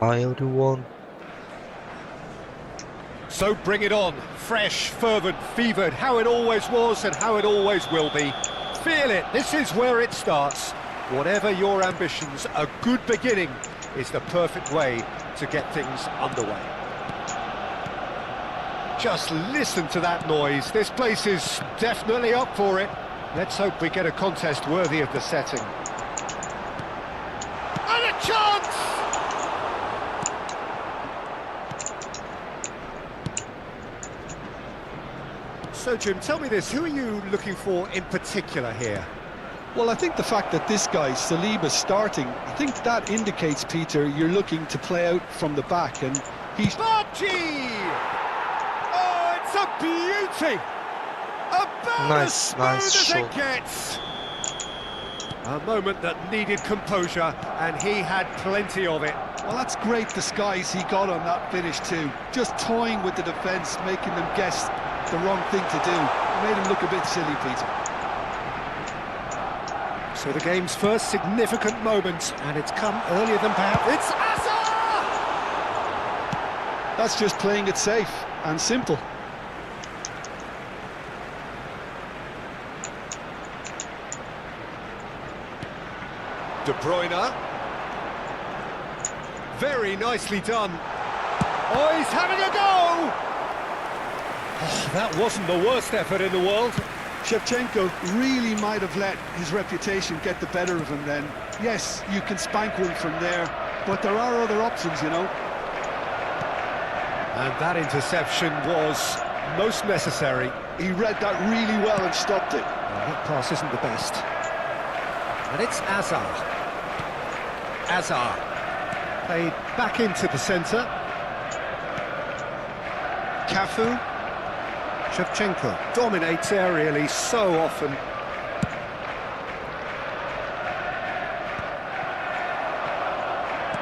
Hi everyone. So bring it on, fresh, fervent, fevered, how it always was and how it always will be. Feel it, this is where it starts. Whatever your ambitions, a good beginning is the perfect way to get things underway. Just listen to that noise, this place is definitely up for it. Let's hope we get a contest worthy of the setting. And a chance! So Jim, tell me this, who are you looking for in particular here? Well, I think the fact that this guy, Saliba's starting, I think that indicates, Peter, you're looking to play out from the back, and he's... Barchi! Oh, it's a beauty! About as smooth as it gets! A moment that needed composure, and he had plenty of it. Well, that's great disguise he got on that finish too. Just toying with the defence, making them guess the wrong thing to do. It made him look a bit silly, Peter. So the game's first significant moment, and it's come earlier than perhaps... It's Asa! That's just playing it safe and simple. De Bruyne. Very nicely done. Oh, he's having a go! Oh, that wasn't the worst effort in the world. Shevchenko really might have let his reputation get the better of him then. Yes, you can spank one from there, but there are other options, you know. And that interception was most necessary. He read that really well and stopped it. Well, that pass isn't the best. And it's Azar. Azar. Played back into the centre. Cafu. Shevchenko dominates aerially so often.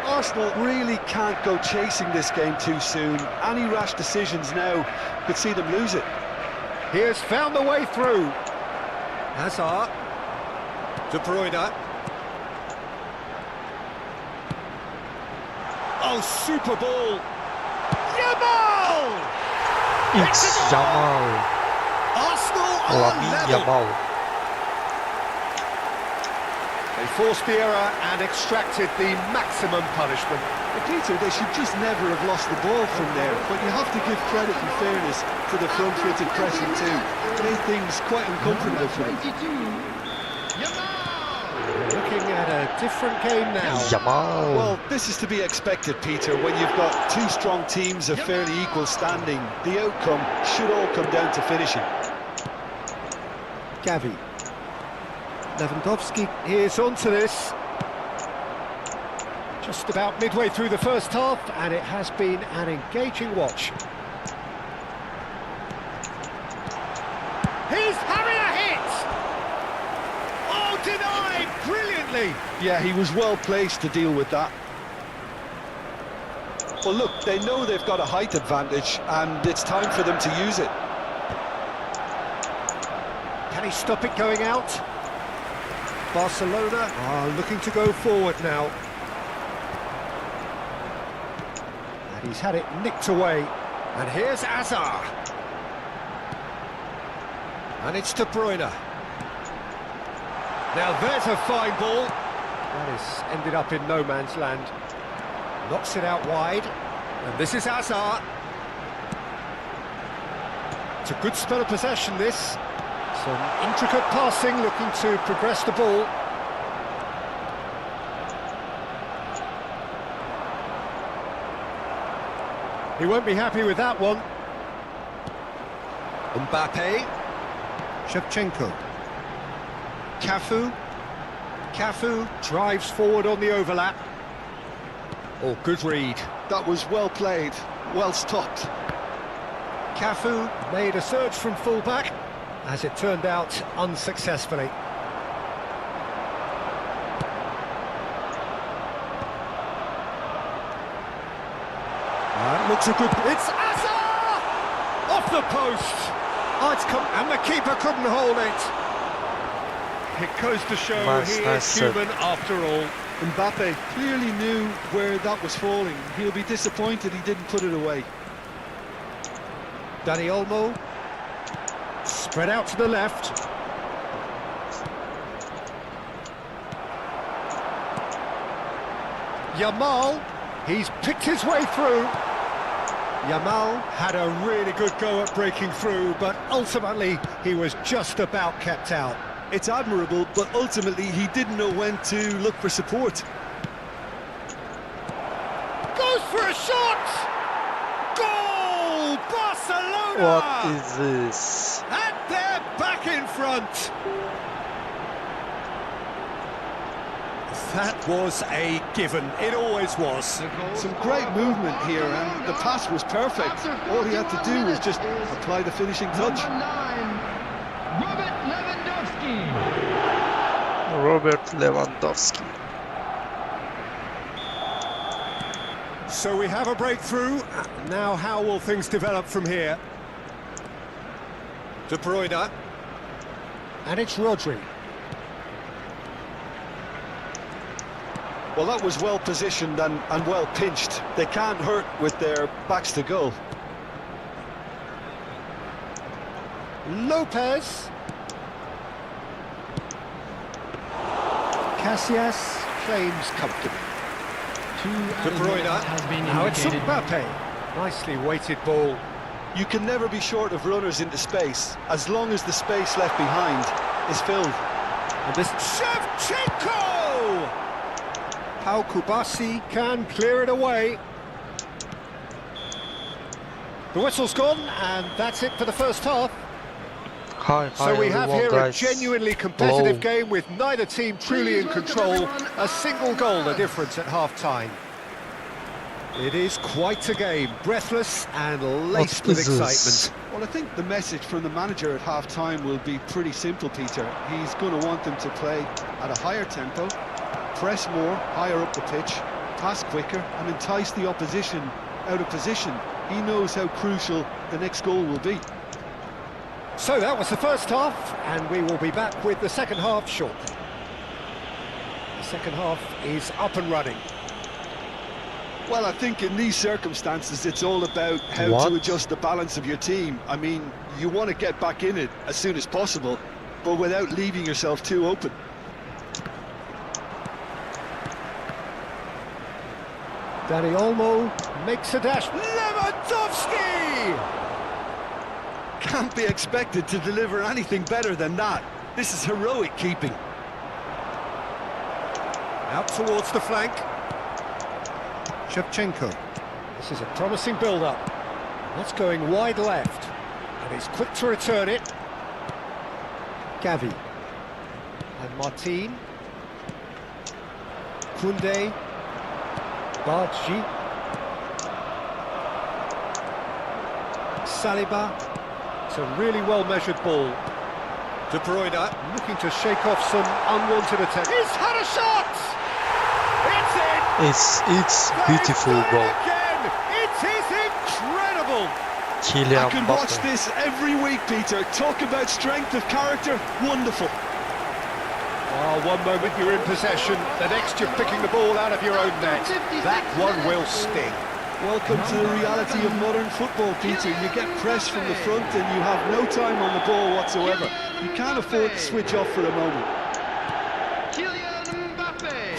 Arsenal really can't go chasing this game too soon. Any rash decisions now could see them lose it. He has found the way through. Hazard. De Bruyne. Oh, super ball. Yamal! It's Yamal. Arsenal are Lamine level. Yamal. They forced the error and extracted the maximum punishment. But Peter, they should just never have lost the ball from there, but you have to give credit and fairness to the front-footed pressing too. Made things quite uncomfortable for them. Looking at a different game now. Yamal. Well, this is to be expected, Peter, when you've got two strong teams of fairly equal standing. The outcome should all come down to finishing. Gavi. Lewandowski is onto this. Just about midway through the first half, and it has been an engaging watch. He's having a hit! Oh, denied brilliantly! Yeah, he was well placed to deal with that. Well, look, they know they've got a height advantage, and it's time for them to use it. Can he stop it going out? Barcelona are looking to go forward now. And he's had it nicked away. And here's Azar. And it's De Bruyne. Now there's a fine ball. That has ended up in no man's land. Knocks it out wide. And this is Azar. It's a good spell of possession, this. Some intricate passing, looking to progress the ball. He won't be happy with that one. Mbappe. Shevchenko. Cafu. Cafu drives forward on the overlap. Oh, good read. That was well played, well stopped. Cafu made a surge from full-back. As it turned out, unsuccessfully. That looks a good... It's Asa! Off the post! Oh, it's come... And the keeper couldn't hold it. It goes to show he is human after all. Mbappe clearly knew where that was falling. He'll be disappointed he didn't put it away. Dani Olmo, spread out to the left. Yamal, he's picked his way through. Yamal had a really good go at breaking through, but ultimately he was just about kept out. It's admirable, but ultimately he didn't know when to look for support. Goes for a shot! Goal! Barcelona! What is this? And they're back in front! That was a given. It always was. Some great movement here, and the pass was perfect. All he had to do was just apply the finishing touch. Robert Lewandowski. So we have a breakthrough. Now how will things develop from here? De Bruyne. And it's Rodri. Well, that was well positioned and well pinched. They can't hurt with their backs to goal. Lopez. Casillas claims comfortably. De Bruyne. Now it's Mbappe. Nicely weighted ball. You can never be short of runners into space, as long as the space left behind is filled. And this Shevchenko! How Kubasi can clear it away. The whistle's gone, and that's it for the first half. Hi, So we have everyone, here guys. a genuinely competitive Whoa. game with neither team truly in control. A single goal the difference at half-time. It is quite a game, breathless and laced What with is this? excitement. Well, I think the message from the manager at half-time will be pretty simple, Peter. He's going to want them to play at a higher tempo, press more, higher up the pitch, pass quicker, and entice the opposition out of position. He knows how crucial the next goal will be. So that was the first half, and we will be back with the second half shortly. The second half is up and running. Well, I think in these circumstances, it's all about how What? to adjust the balance of your team. I mean, you want to get back in it as soon as possible, but without leaving yourself too open. Dani Olmo makes a dash. Lewandowski! Can't be expected to deliver anything better than that. This is heroic keeping. Out towards the flank. Shevchenko. This is a promising build-up. That's going wide left. And he's quick to return it. Gavi. And Martin. Koundé. Bargi. Saliba. It's a really well-measured ball. De Bruyne looking to shake off some unwanted attack. He's had a shot! It's in! It's beautiful They've done goal. it again! It is incredible! Kylian I can watch Mbappe. this every week, Peter. Talk about strength of character. Wonderful. Oh, one moment you're in possession, the next you're picking the ball out of your own net. That one will sting. Welcome to the reality of modern football, Peter. You get pressed from the front and you have no time on the ball whatsoever. You can't afford to switch off for a moment.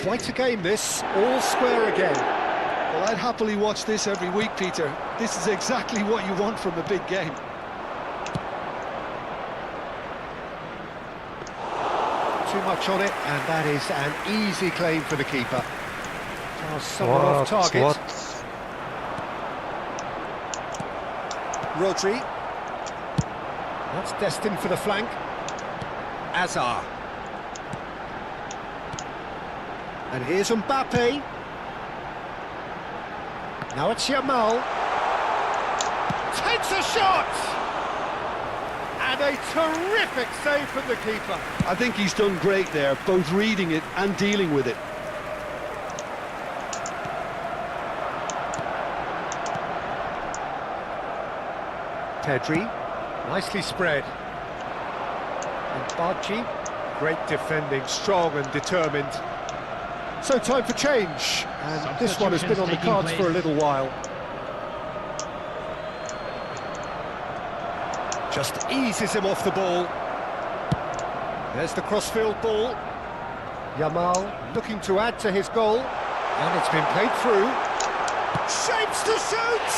Quite a game this, all square again. Well, I'd happily watch this every week, Peter. This is exactly what you want from a big game. Too much on it, and that is an easy claim for the keeper. Oh, someone off target. What? Rodri. That's destined for the flank. Azar. And here's Mbappe. Now it's Yamal. Takes a shot! And a terrific save from the keeper. I think he's done great there, both reading it and dealing with it. Pedri, nicely spread. And Bargi, great defending, strong and determined. So time for change, and this one has been on the cards for a little while. Just eases him off the ball. There's the crossfield ball. Yamal looking to add to his goal, and it's been played through. Shapes to shoot!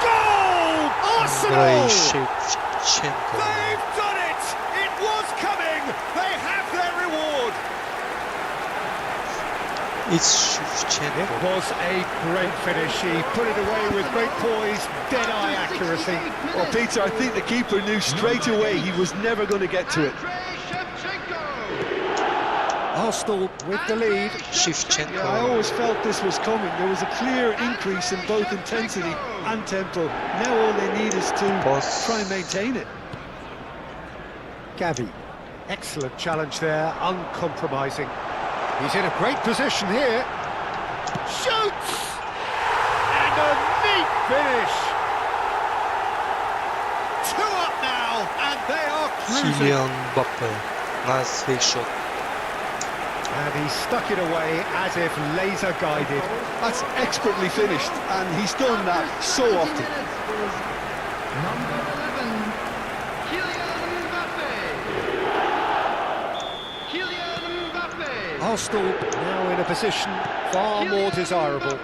Goal! Arsenal! Shevchenko. They've done it! It was coming! They have their reward! It's It Shevchenko. was a great finish. He put it away with great poise, dead-eye accuracy. Well, Peter, I think the keeper knew straight away he was never going to get to it. Arsenal with the lead. Shevchenko. Yeah, I always felt this was coming. There was a clear increase in both intensity and tempo. Now all they need is to Boss. try and maintain it. Gavi. Excellent challenge there, uncompromising. He's in a great position here. Shoots! And a neat finish. 2 up now, and they are cruising. Kylian Mbappe. Nice fake shot. And he stuck it away as if laser guided. That's expertly finished, and he's done that so often. Number 11, Kylian Mbappe. Kylian Mbappe. Arsenal now in a position far more desirable.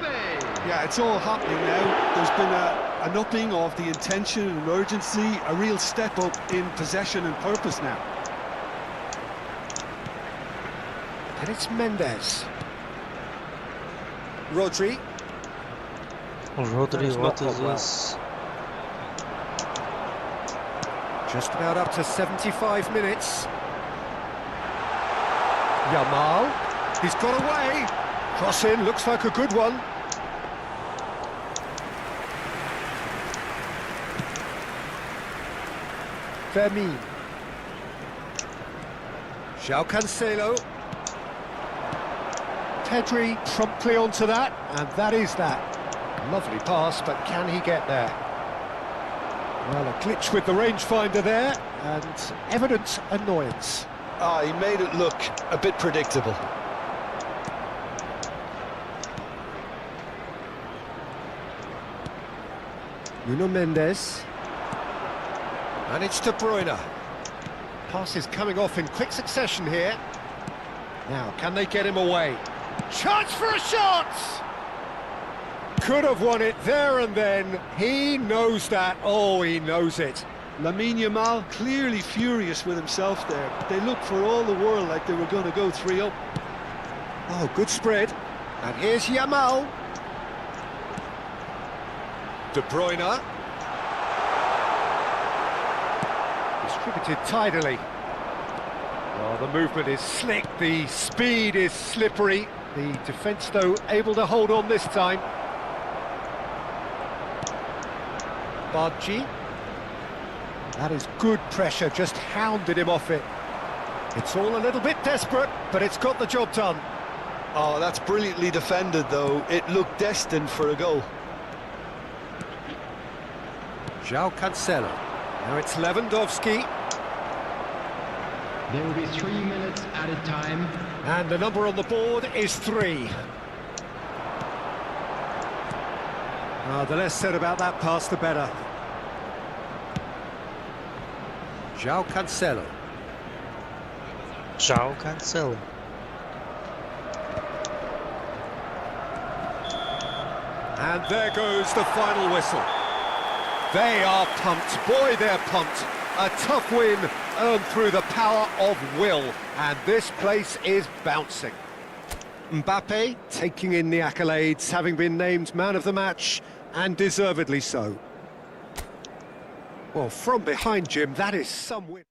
Yeah, it's all happening now. There's been an upping of the intention and urgency, a real step up in possession and purpose now. And it's Mendes. Rodri. Rodri, That's what not is gone well. this? Just about up to 75 minutes. Yamal. He's got away. Cross in, looks like a good one. Fermin. João Cancelo. Pedri promptly onto that, and that is that. Lovely pass, but can he get there? Well, a glitch with the rangefinder there, and evident annoyance. Ah, he made it look a bit predictable. Nuno Mendes. And it's De Bruyne. Passes coming off in quick succession here. Now, can they get him away? Chance for a shot! Could have won it there and then. He knows that. Oh, he knows it. Lamine Yamal clearly furious with himself there. They looked for all the world like they were going to go 3 up. Oh, good spread. And here's Yamal. De Bruyne. Distributed tidily. Oh, the movement is slick, the speed is slippery. The defence, though, able to hold on this time. Badji. That is good pressure, just hounded him off it. It's all a little bit desperate, but it's got the job done. Oh, that's brilliantly defended, though. It looked destined for a goal. João Cancelo. Now it's Lewandowski. There will be 3 minutes added time. And the number on the board is 3. The less said about that pass, the better. João Cancelo. João Cancelo. And there goes the final whistle. They are pumped. Boy, they're pumped. A tough win earned through the power of will. And this place is bouncing. Mbappe taking in the accolades, having been named man of the match, and deservedly so. Well, from behind, Jim, that is some win.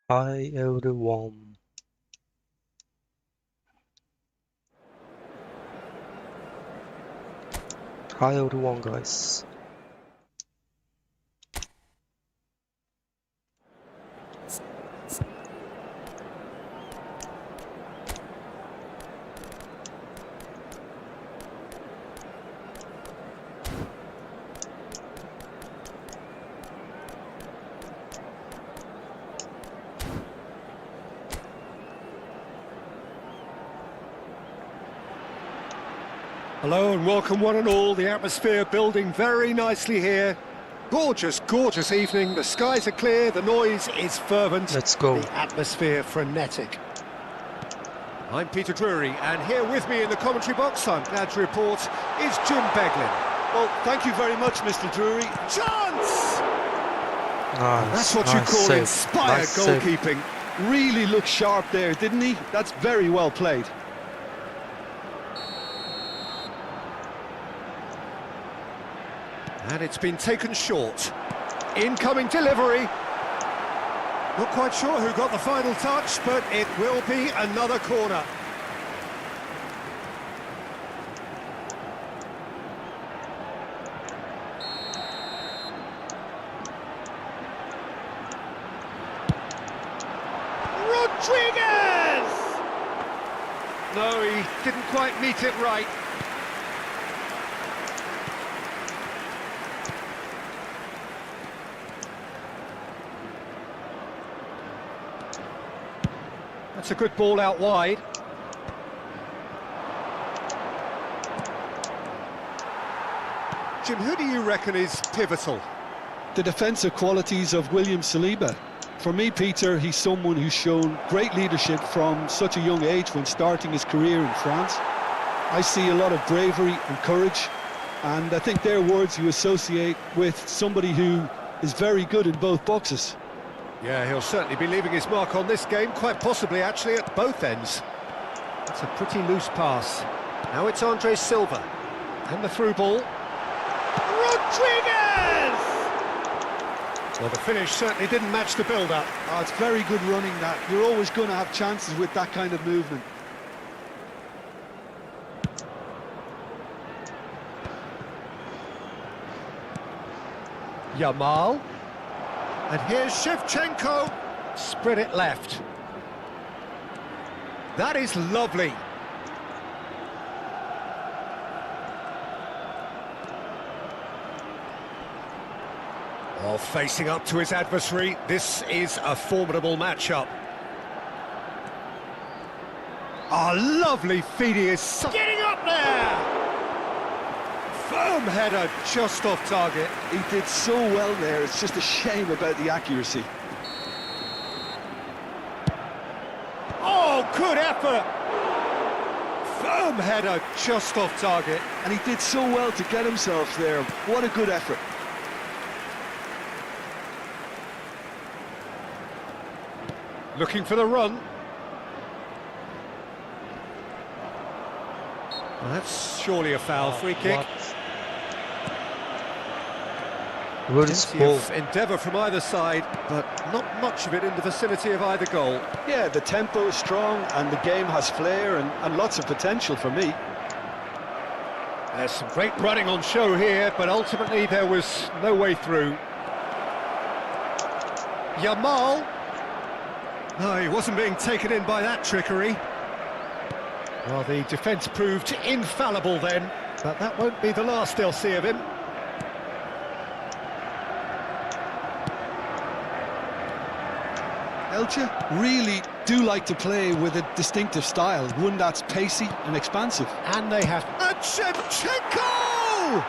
Hi everyone. Hi everyone, guys. Hello and welcome one and all. The atmosphere building very nicely here. Gorgeous, gorgeous evening. The skies are clear, the noise is fervent. Let's go. The atmosphere frenetic. I'm Peter Drury, and here with me in the commentary box, I'm glad to report, is Jim Beglin. Well, thank you very much, Mr. Drury. Chance! Nice. That's what you nice call save. inspired Nice save. goalkeeping. Really looked sharp there, didn't he? That's very well played. And it's been taken short. Incoming delivery. Not quite sure who got the final touch, but it will be another corner. Rodriguez! No, he didn't quite meet it right. That's a good ball out wide. Jim, who do you reckon is pivotal? The defensive qualities of William Saliba. For me, Peter, he's someone who's shown great leadership from such a young age when starting his career in France. I see a lot of bravery and courage, and I think they're words you associate with somebody who is very good in both boxes. Yeah, he'll certainly be leaving his mark on this game, quite possibly actually at both ends. It's a pretty loose pass. Now it's Andre Silva. And the through ball. Rodriguez! Well, the finish certainly didn't match the build-up. Oh, it's very good running that. You're always going to have chances with that kind of movement. Yamal. And here's Shevchenko. Spread it left. That is lovely. Oh, facing up to his adversary. This is a formidable matchup. Oh, lovely feed. He is getting up there. Firm header just off target. He did so well there, it's just a shame about the accuracy. Oh, good effort! Firm header just off target. And he did so well to get himself there. What a good effort. Looking for the run. Well, that's surely a foul. Free kick. Where is Plenty ball? of endeavour from either side, but not much of it in the vicinity of either goal. Yeah, the tempo is strong and the game has flair and lots of potential for me. There's some great running on show here, but ultimately there was no way through. Yamal. No, he wasn't being taken in by that trickery. Well, the defence proved infallible then, but that won't be the last they'll see of him. Elche really do like to play with a distinctive style, one that's pacey and expansive. And they have... And Shevchenko!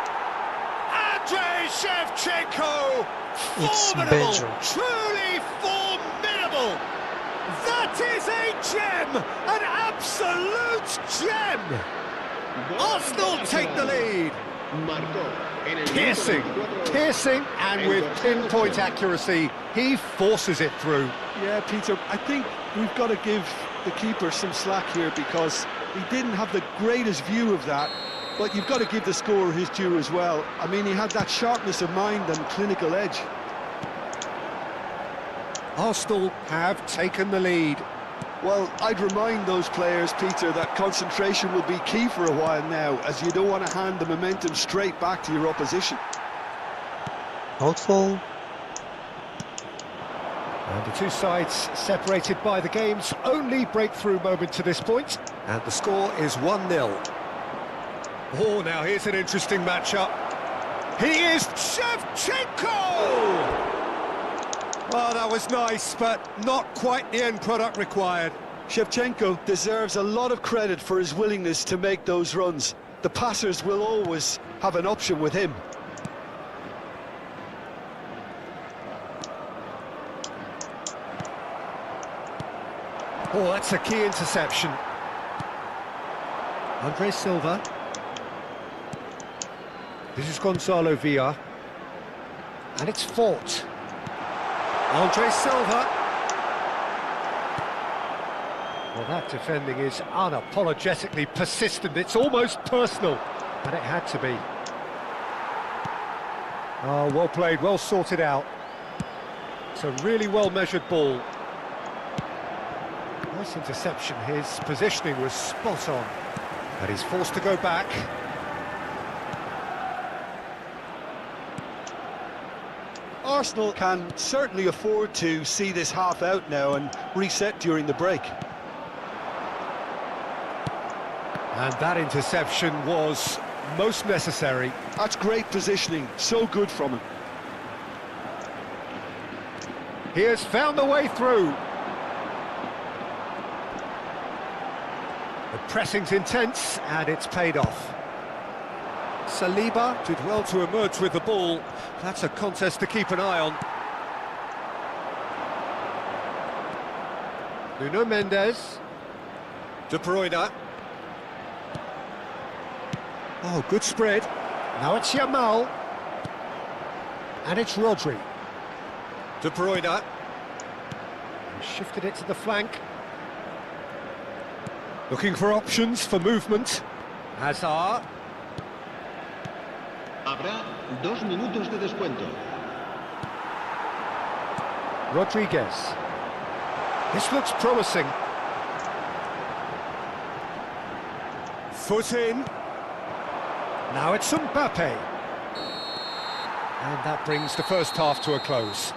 Andrei Shevchenko! It's Formidable! Benjo. Truly formidable! That is a gem! An absolute gem! Arsenal take the lead! Piercing, and with pinpoint accuracy, he forces it through. Yeah, Peter, I think we've got to give the keeper some slack here because he didn't have the greatest view of that, but you've got to give the scorer his due as well. I mean, he had that sharpness of mind and clinical edge. Arsenal have taken the lead. Well, I'd remind those players, Peter, that concentration will be key for a while now, as you don't want to hand the momentum straight back to your opposition. Outfall. And the two sides separated by the game's only breakthrough moment to this point. And the score is 1-0. Oh, now here's an interesting matchup. He is Shevchenko! Oh, that was nice, but not quite the end product required. Shevchenko deserves a lot of credit for his willingness to make those runs. The passers will always have an option with him. Oh, that's a key interception. Andre Silva. This is Gonzalo Villa. And it's fought. Andre Silva. Well, that defending is unapologetically persistent. It's almost personal. And it had to be. Oh, well played, well sorted out. It's a really well-measured ball. Nice interception. His positioning was spot on. And he's forced to go back. Arsenal can certainly afford to see this half out now and reset during the break. And that interception was most necessary. That's great positioning, so good from him. He has found the way through. The pressing's intense, and it's paid off. Saliba did well to emerge with the ball. That's a contest to keep an eye on. Nuno Mendes. De Bruyne. Oh, good spread. Now it's Yamal. And it's Rodri. De Bruyne. Shifted it to the flank. Looking for options for movement. Hazard. Habrá 2 minutos de descuento. Rodriguez. This looks promising. Foot in. Now it's Mbappe. And that brings the first half to a close.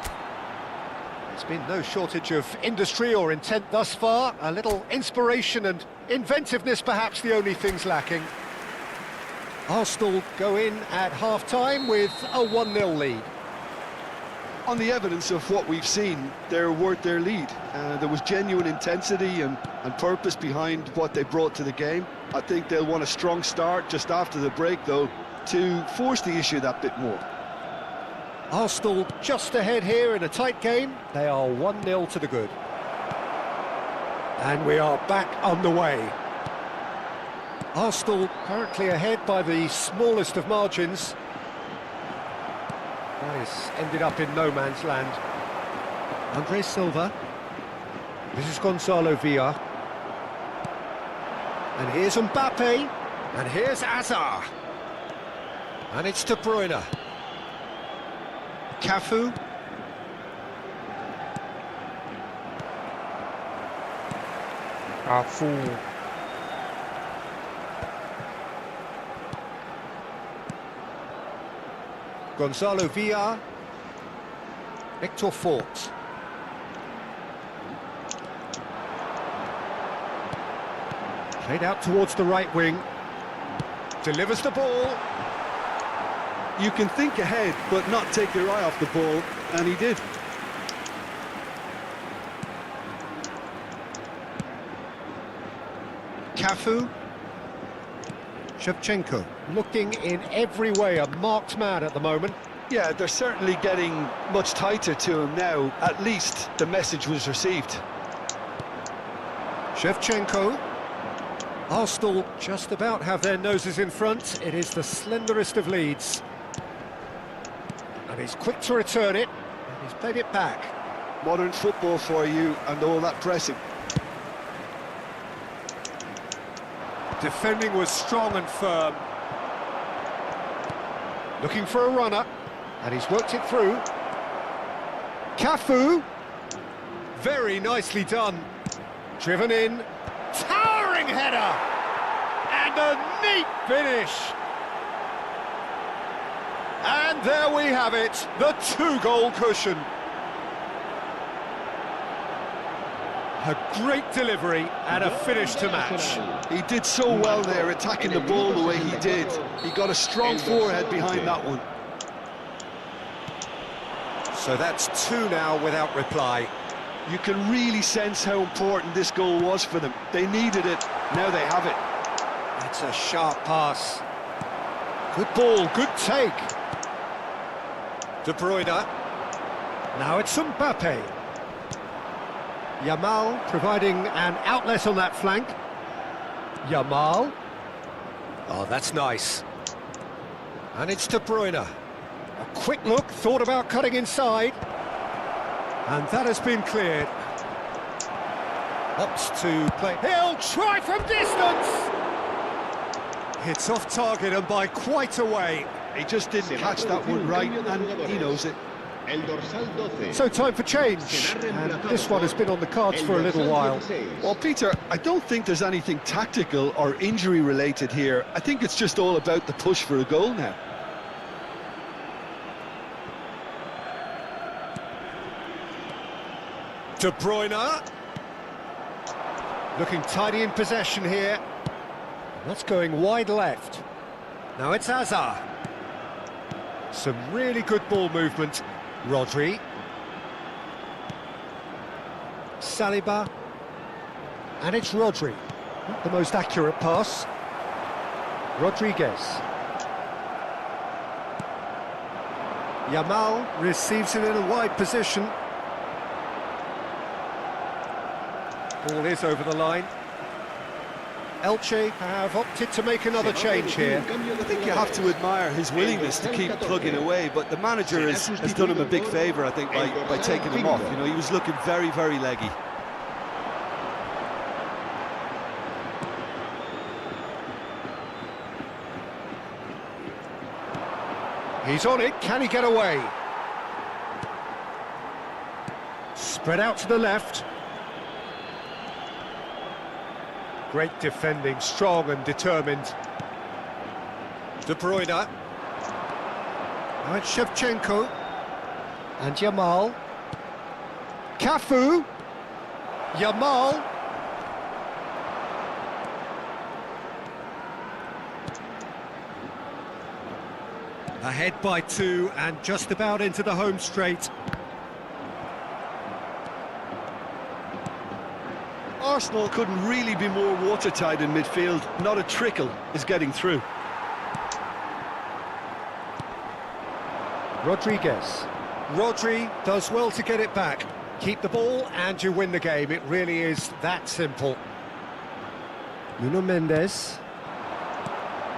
There's been no shortage of industry or intent thus far. A little inspiration and inventiveness, perhaps the only things lacking. Arsenal go in at half-time with a 1-0 lead. On the evidence of what we've seen, they're worth their lead. There was genuine intensity and purpose behind what they brought to the game. I think they'll want a strong start just after the break, though, to force the issue that bit more. Arsenal just ahead here in a tight game. They are 1-0 to the good. And we are back on the way. Arsenal currently ahead by the smallest of margins. That has ended up in no man's land. Andre Silva. This is Gonzalo Villa. And here's Mbappe. And here's Hazard. And it's De Bruyne. Cafu. Cafu. Gonzalo Villa. Victor Fort. Played out towards the right wing. Delivers the ball. You can think ahead, but not take your eye off the ball, and he did. Cafu. Shevchenko, looking in every way a marked man at the moment. Yeah, they're certainly getting much tighter to him now. At least the message was received. Shevchenko. Arsenal just about have their noses in front. It is the slenderest of leads. And he's quick to return it. And he's played it back. Modern football for you and all that pressing. Defending was strong and firm. Looking for a runner. And he's worked it through. Cafu. Very nicely done. Driven in. Towering header! And a neat finish! And there we have it, the 2-goal cushion. A great delivery and a finish to match. He did so well there, attacking the ball the way he did. He got a strong forehead behind that one. So that's 2 now without reply. You can really sense how important this goal was for them. They needed it, now they have it. That's a sharp pass. Good ball, good take. De Bruyne. Now it's Mbappe. Yamal providing an outlet on that flank. Yamal. Oh, that's nice. And it's De Bruyne. A quick look, thought about cutting inside. And that has been cleared. Opts to play. He'll try from distance! It's off target and by quite a way. He just didn't catch that one right, and he knows it. So time for change, and this one has been on the cards for a little while. Well, Peter, I don't think there's anything tactical or injury-related here. I think it's just all about the push for a goal now. De Bruyne. Looking tidy in possession here. That's going wide left. Now it's Hazard. Some really good ball movement. Rodri. Saliba. And it's Rodri. Not the most accurate pass. Rodriguez. Yamal receives it in a wide position. Ball is over the line. Elche have opted to make another change here. I think you have to admire his willingness to keep plugging away, but the manager has done him a big favour, I think, by taking him off. You know, he was looking very, very leggy. He's on it, can he get away? Spread out to the left. Great defending, strong and determined. De Bruyne. Now it's Shevchenko. And Yamal. Cafu. Yamal. Ahead by 2 and just about into the home straight. Arsenal couldn't really be more watertight in midfield. Not a trickle is getting through. Rodriguez. Rodri does well to get it back. Keep the ball and you win the game. It really is that simple. Nuno Mendes.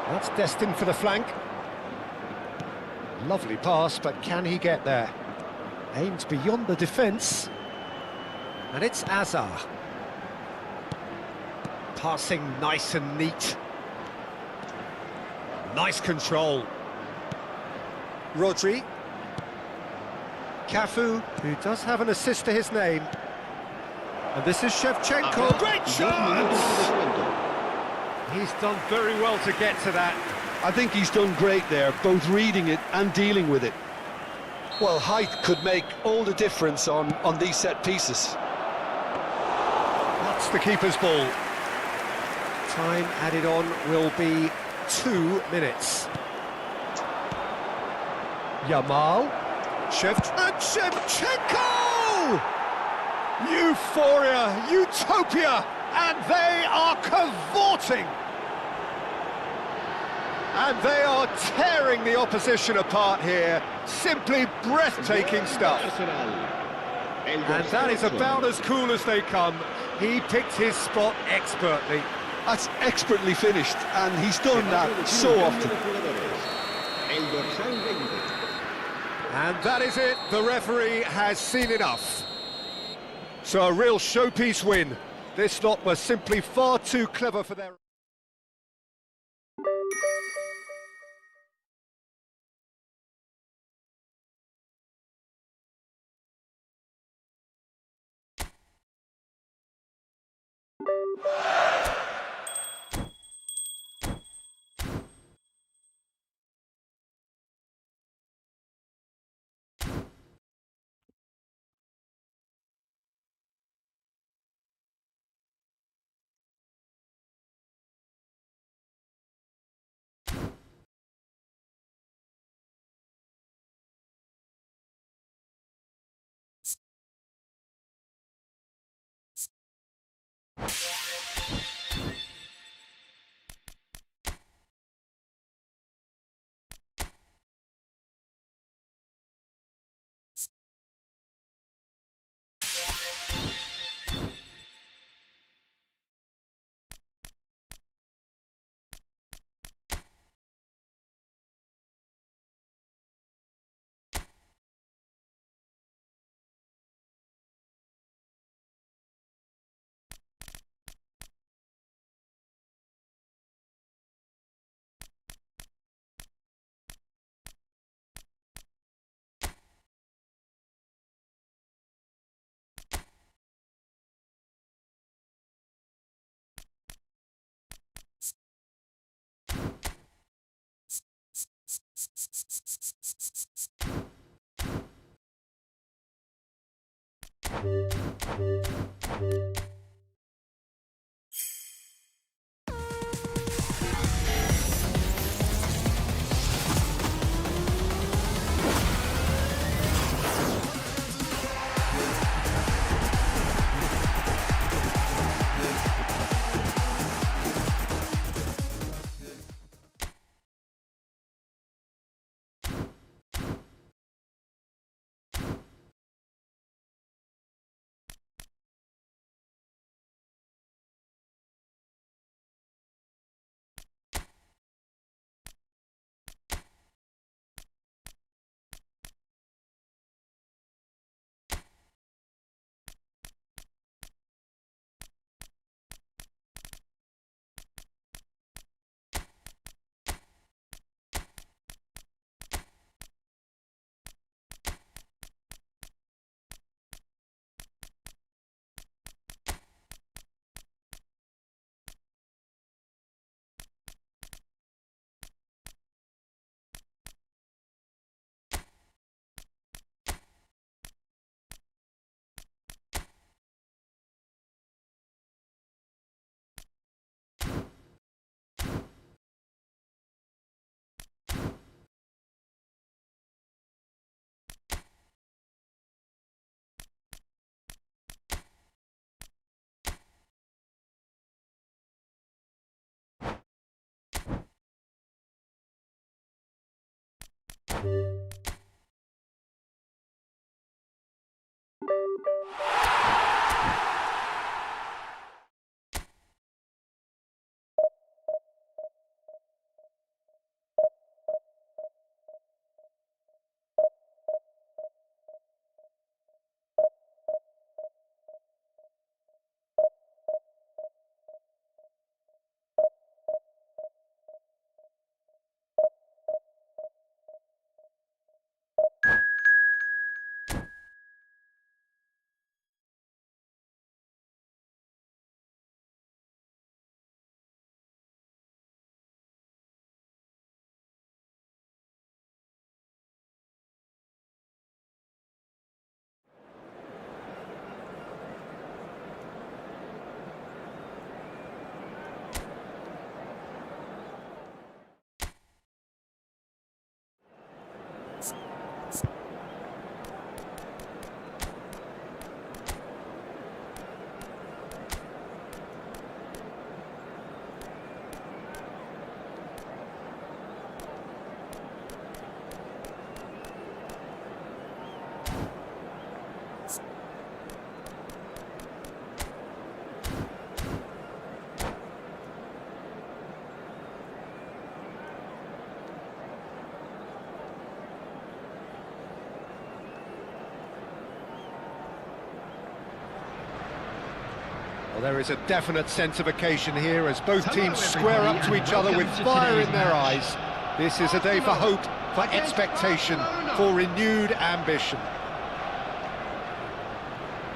That's destined for the flank. Lovely pass, but can he get there? Aims beyond the defence. And it's Hazard. Passing nice and neat. Nice control. Rodri. Cafu, who does have an assist to his name. And this is Shevchenko. Great chance! He's done very well to get to that. I think he's done great there, both reading it and dealing with it. Well, height could make all the difference on these set pieces. That's the keeper's ball. Time added on will be 2 minutes. Yamal. Shevchenko! Euphoria, utopia, and they are cavorting. And they are tearing the opposition apart here. Simply breathtaking stuff. And that is about as cool as they come. He picked his spot expertly. That's expertly finished, and he's done that so often. And that is it. The referee has seen enough. So a real showpiece win. This lot were simply far too clever for their... Well, there is a definite sense of occasion here as both teams square up to each other with fire in their eyes. This is a day for hope, for expectation, for renewed ambition.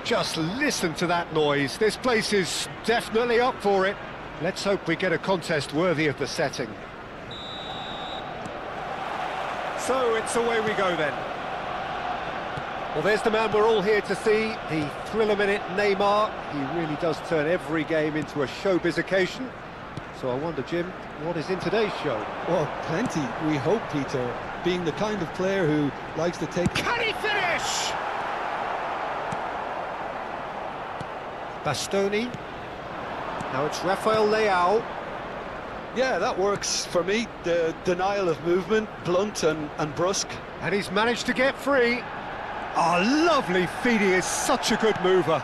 Just listen to that noise. This place is definitely up for it. Let's hope we get a contest worthy of the setting. So it's away we go then. Well, there's the man we're all here to see, the thriller-minute Neymar. He really does turn every game into a showbiz occasion. So I wonder, Jim, what is in today's show? Well, plenty, we hope, Peter. Being the kind of player who likes to take... Can he finish? Bastoni. Now it's Rafael Leao. Yeah, that works for me. The denial of movement, blunt and brusque. And he's managed to get free. Oh, lovely feed, he is such a good mover.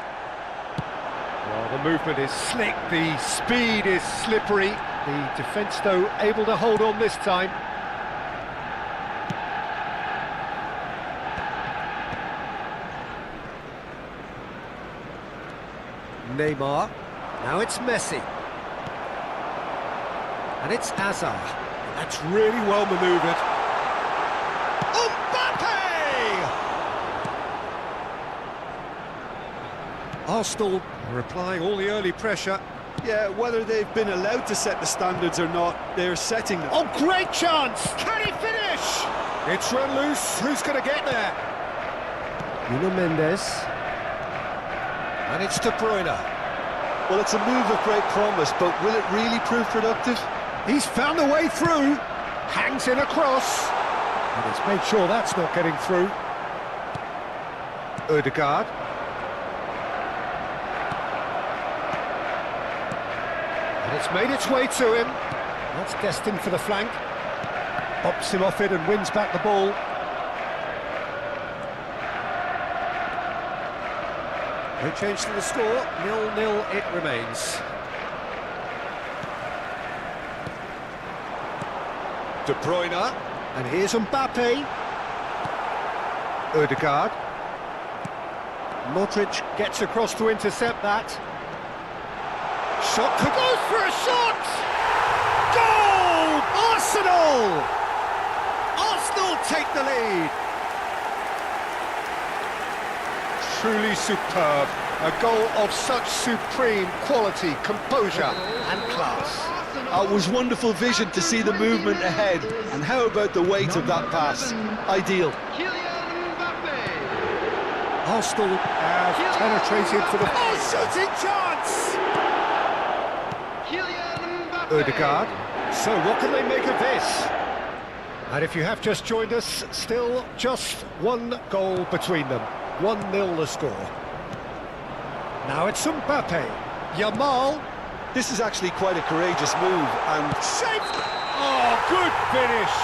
Well, the movement is slick, the speed is slippery. The defence, though, able to hold on this time. Neymar. Now it's Messi. And it's Hazard. That's really well manoeuvred. Arsenal are applying all the early pressure. Yeah, whether they've been allowed to set the standards or not, they're setting them. Oh, great chance! Can he finish? It's run loose. Who's going to get there? Nuno Mendes. And it's De Bruyne. Well, it's a move of great promise, but will it really prove productive? He's found a way through. Hangs in across. And he's made sure that's not getting through. Ødegaard. And it's made its way to him. That's destined for the flank. Bops him off it and wins back the ball. No change to the score, 0-0 it remains. De Bruyne, and here's Mbappe. Ødegaard. Modric gets across to intercept that. Shot could go for a shot! Goal! Arsenal! Arsenal take the lead. Truly superb. A goal of such supreme quality, composure and class. It was wonderful vision to see the movement ahead. And how about the weight of that pass? Ideal. Arsenal have penetrated for the shooting chance! Ødegaard. So what can they make of this? And if you have just joined us, still just one goal between them. 1-0 the score. Now it's Mbappe. Yamal. This is actually quite a courageous move and... Saved! Oh, good finish!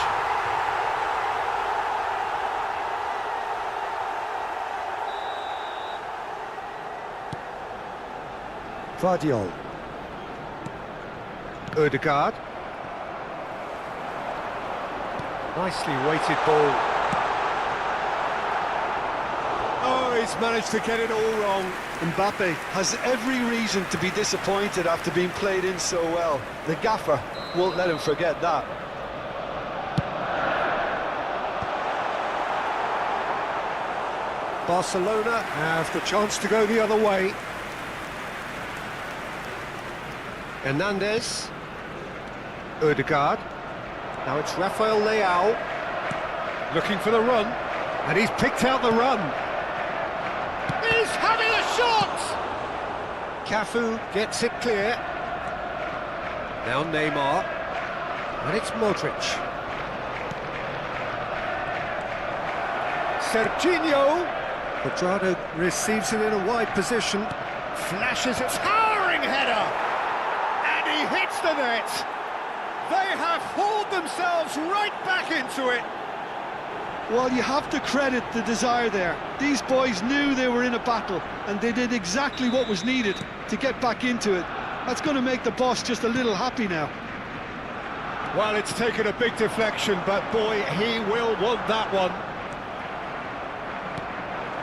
Vardiol. Ødegaard. Nicely weighted ball. Oh, he's managed to get it all wrong. Mbappe has every reason to be disappointed after being played in so well. The gaffer won't let him forget that. Barcelona have the chance to go the other way. Hernandez. Ødegaard. Now it's Rafael Leao. Looking for the run. And he's picked out the run. He's having a shot! Cafu gets it clear. Now Neymar. And it's Modric. Serginho. Quadrado receives it in a wide position. Flashes a towering header. And he hits the net. They have hauled themselves right back into it. Well, you have to credit the desire there. These boys knew they were in a battle, and they did exactly what was needed to get back into it. That's going to make the boss just a little happy now. Well, it's taken a big deflection, but boy, he will want that one.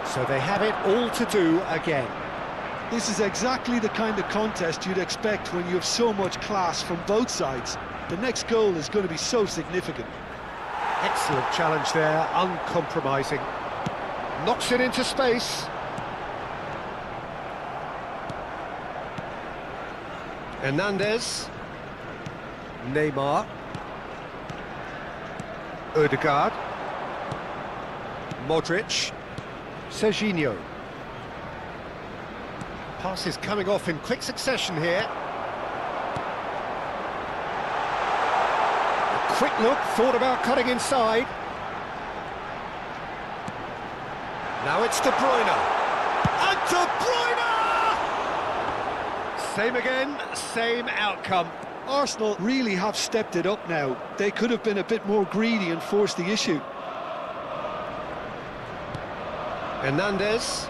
So they have it all to do again. This is exactly the kind of contest you'd expect when you have so much class from both sides. The next goal is going to be so significant. Excellent challenge there, uncompromising. Knocks it into space. Hernandez. Neymar. Ødegaard. Modric. Serginho. Pass is coming off in quick succession here. Quick look, thought about cutting inside. Now it's De Bruyne. And De Bruyne! Same again, same outcome. Arsenal really have stepped it up now. They could have been a bit more greedy and forced the issue. Hernandez.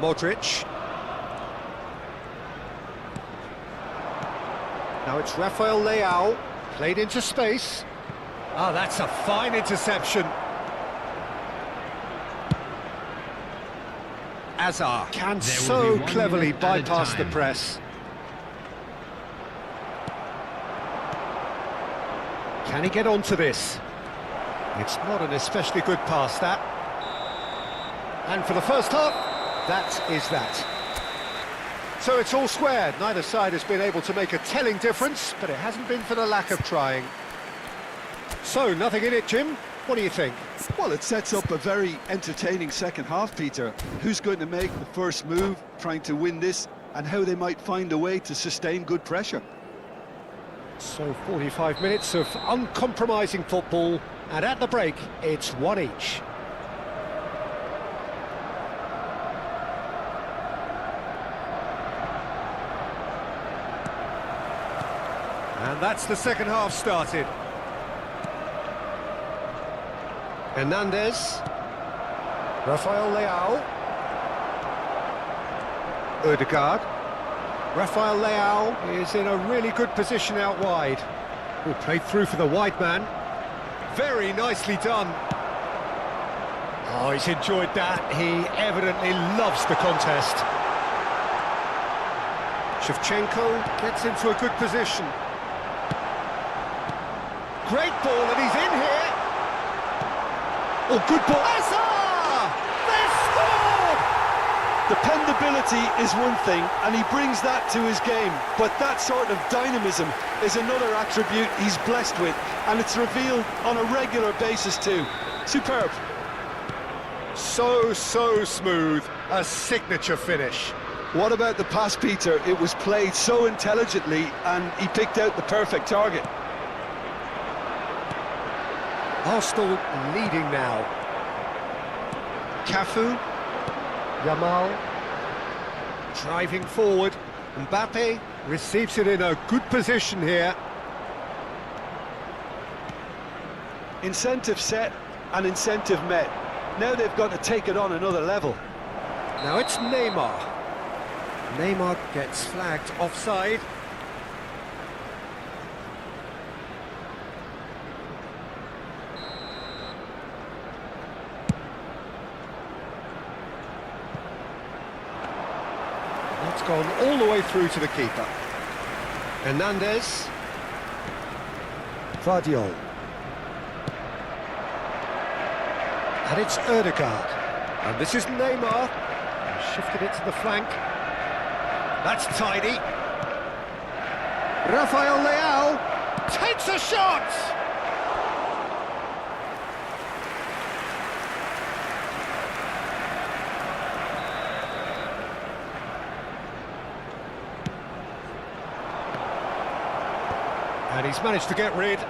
Modric. Now it's Rafael Leao, played into space. Oh, that's a fine interception. Azar can so cleverly bypass the press. Can he get onto this? It's not an especially good pass, that. And for the first half, that is that. So it's all squared. Neither side has been able to make a telling difference, but it hasn't been for the lack of trying. So, nothing in it, Jim. What do you think? Well, it sets up a very entertaining second half, Peter. Who's going to make the first move, trying to win this, and how they might find a way to sustain good pressure. So 45 minutes of uncompromising football, and at the break, it's one each. And that's the second half started. Hernandez. Rafael Leao. Odegaard. Rafael Leao is in a really good position out wide. Who played through for the wide man. Very nicely done. Oh, he's enjoyed that. He evidently loves the contest. Shevchenko gets into a good position. Great ball, and he's in here. Oh, good ball. They've scored! Dependability is one thing, and he brings that to his game, but that sort of dynamism is another attribute he's blessed with, and it's revealed on a regular basis too. Superb. So smooth. A signature finish. What about the pass, Peter? It was played so intelligently, and he picked out the perfect target. Arsenal leading now. Cafu. Yamal. Driving forward. Mbappe receives it in a good position here. Incentive set and incentive met. Now they've got to take it on another level. Now it's Neymar. Neymar gets flagged offside. It's gone all the way through to the keeper. Hernandez. Vardiol. And it's Odegaard. And this is Neymar. Shifted it to the flank. That's tidy. Rafael Leao takes a shot! And he's managed to get rid.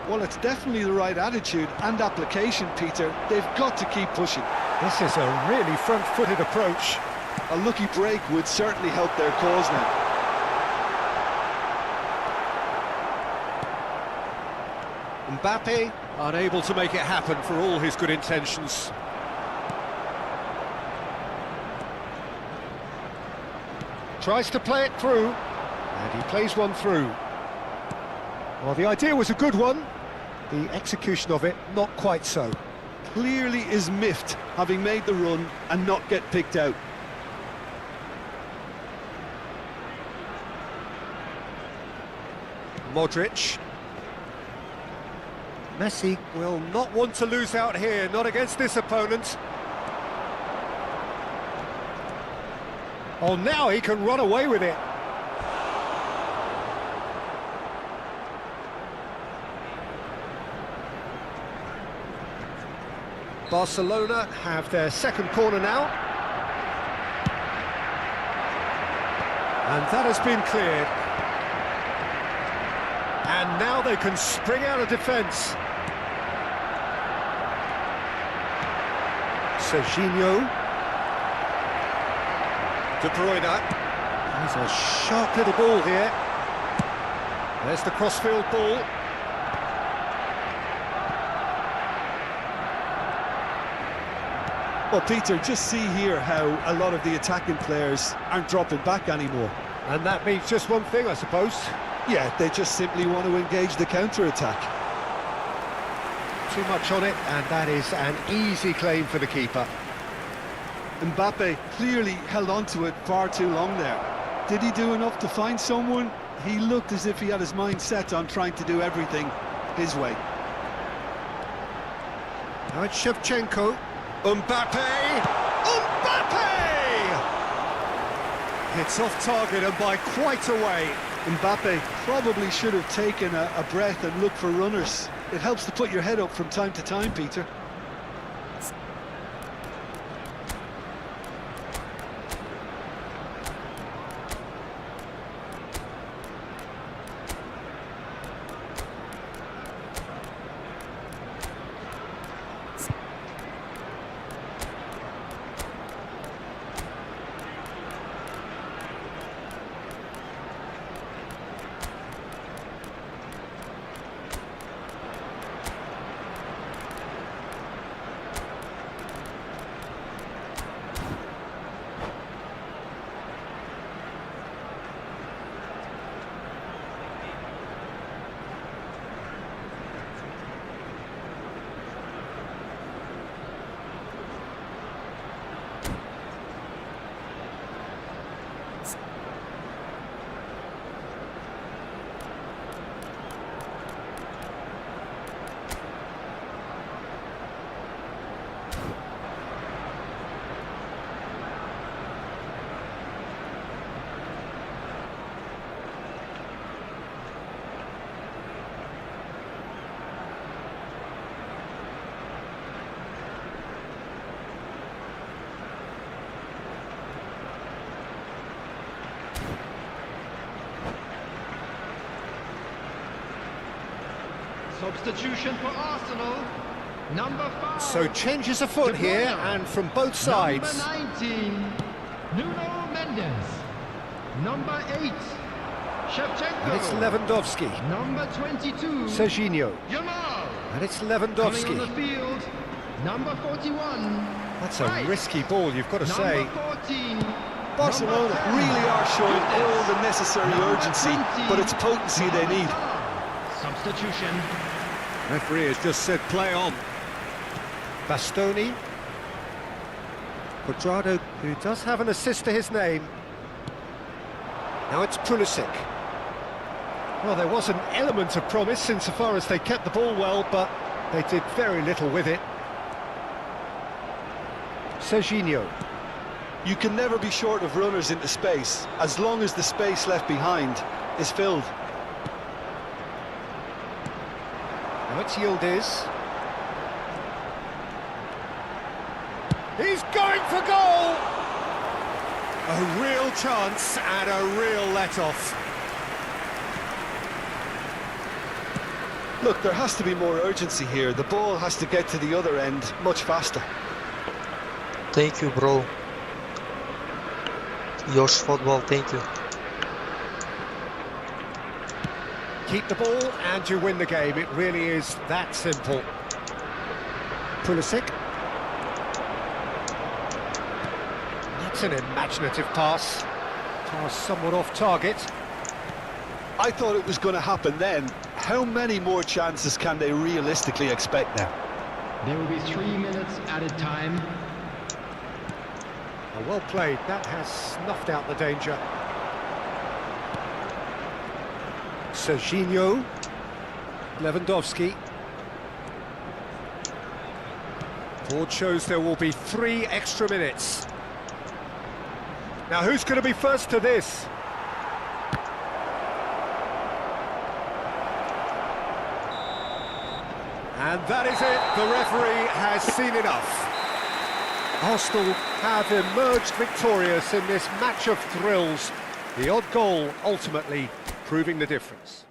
Well, it's definitely the right attitude and application, Peter. They've got to keep pushing. This is a really front-footed approach. A lucky break would certainly help their cause now. Mbappe unable to make it happen for all his good intentions. Tries to play it through, and he plays one through. Well, the idea was a good one, the execution of it not quite so. Clearly is miffed, having made the run and not get picked out. Modric. Messi will not want to lose out here, not against this opponent. Oh, now he can run away with it. Barcelona have their second corner now. And that has been cleared. And now they can spring out of defence. Serginho. De Bruyne. He's a sharp little ball here. There's the crossfield ball. Well, Peter, just see here how a lot of the attacking players aren't dropping back anymore. And that means just one thing, I suppose. Yeah, they just simply want to engage the counter-attack. Too much on it, and that is an easy claim for the keeper. Mbappe clearly held on to it far too long there. Did he do enough to find someone? He looked as if he had his mind set on trying to do everything his way. Now it's Shevchenko. Mbappe! Mbappe! It's off target and by quite a way. Mbappe probably should have taken a breath and looked for runners. It helps to put your head up from time to time, Peter. Substitution for Arsenal. Number 5. So changes afoot here, and from both sides. Number 19, Nuno Mendes. Number 8, Shevchenko. And it's Lewandowski. Number 22, Serginho. Jamal. And it's Coming on the Lewandowski. field, number 41. That's a Rice. risky ball, you've got to say. Number 14. Barcelona number 10, really are showing all the necessary Number urgency, 20, but it's potency they need. Substitution. Referee has just said play on. Bastoni. Quadrado, who does have an assist to his name. Now it's Pulisic. Well, there was an element of promise insofar as they kept the ball well, but they did very little with it. Serginho. You can never be short of runners into space, as long as the space left behind is filled. Now it's Yildiz. He's going for goal! A real chance and a real let-off. Look, there has to be more urgency here. The ball has to get to the other end much faster. Thank you, bro. Yosh football, thank you. Keep the ball and you win the game. It really is that simple. Pulisic. That's an imaginative pass. Pass somewhat off target. I thought it was going to happen then. How many more chances can they realistically expect now? There will be 3 minutes added time. Oh, well played. That has snuffed out the danger. Serginho. Lewandowski. Board shows there will be 3 extra minutes. Now who's going to be first to this? And that is it. The referee has seen enough. Arsenal have emerged victorious in this match of thrills. The odd goal ultimately proving the difference.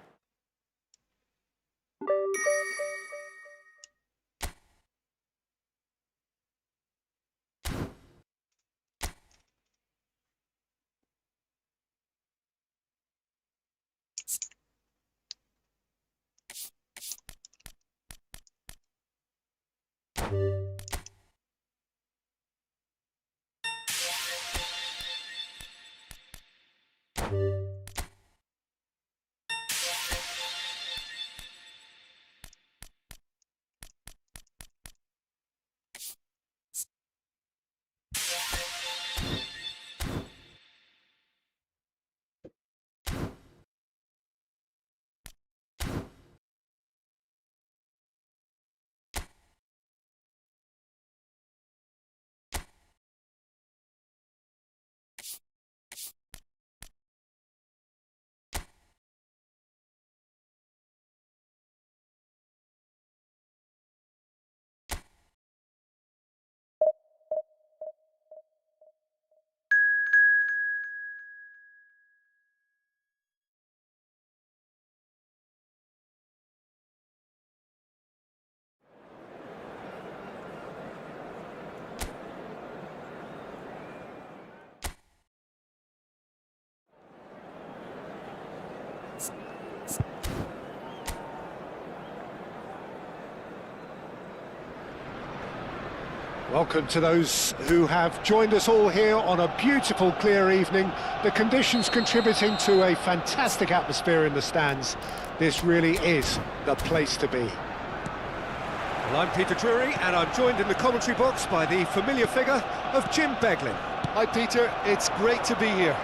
Welcome to those who have joined us all here on a beautiful, clear evening. The conditions contributing to a fantastic atmosphere in the stands. This really is the place to be. Well, I'm Peter Drury, and I'm joined in the commentary box by the familiar figure of Jim Beglin. Hi Peter, it's great to be here.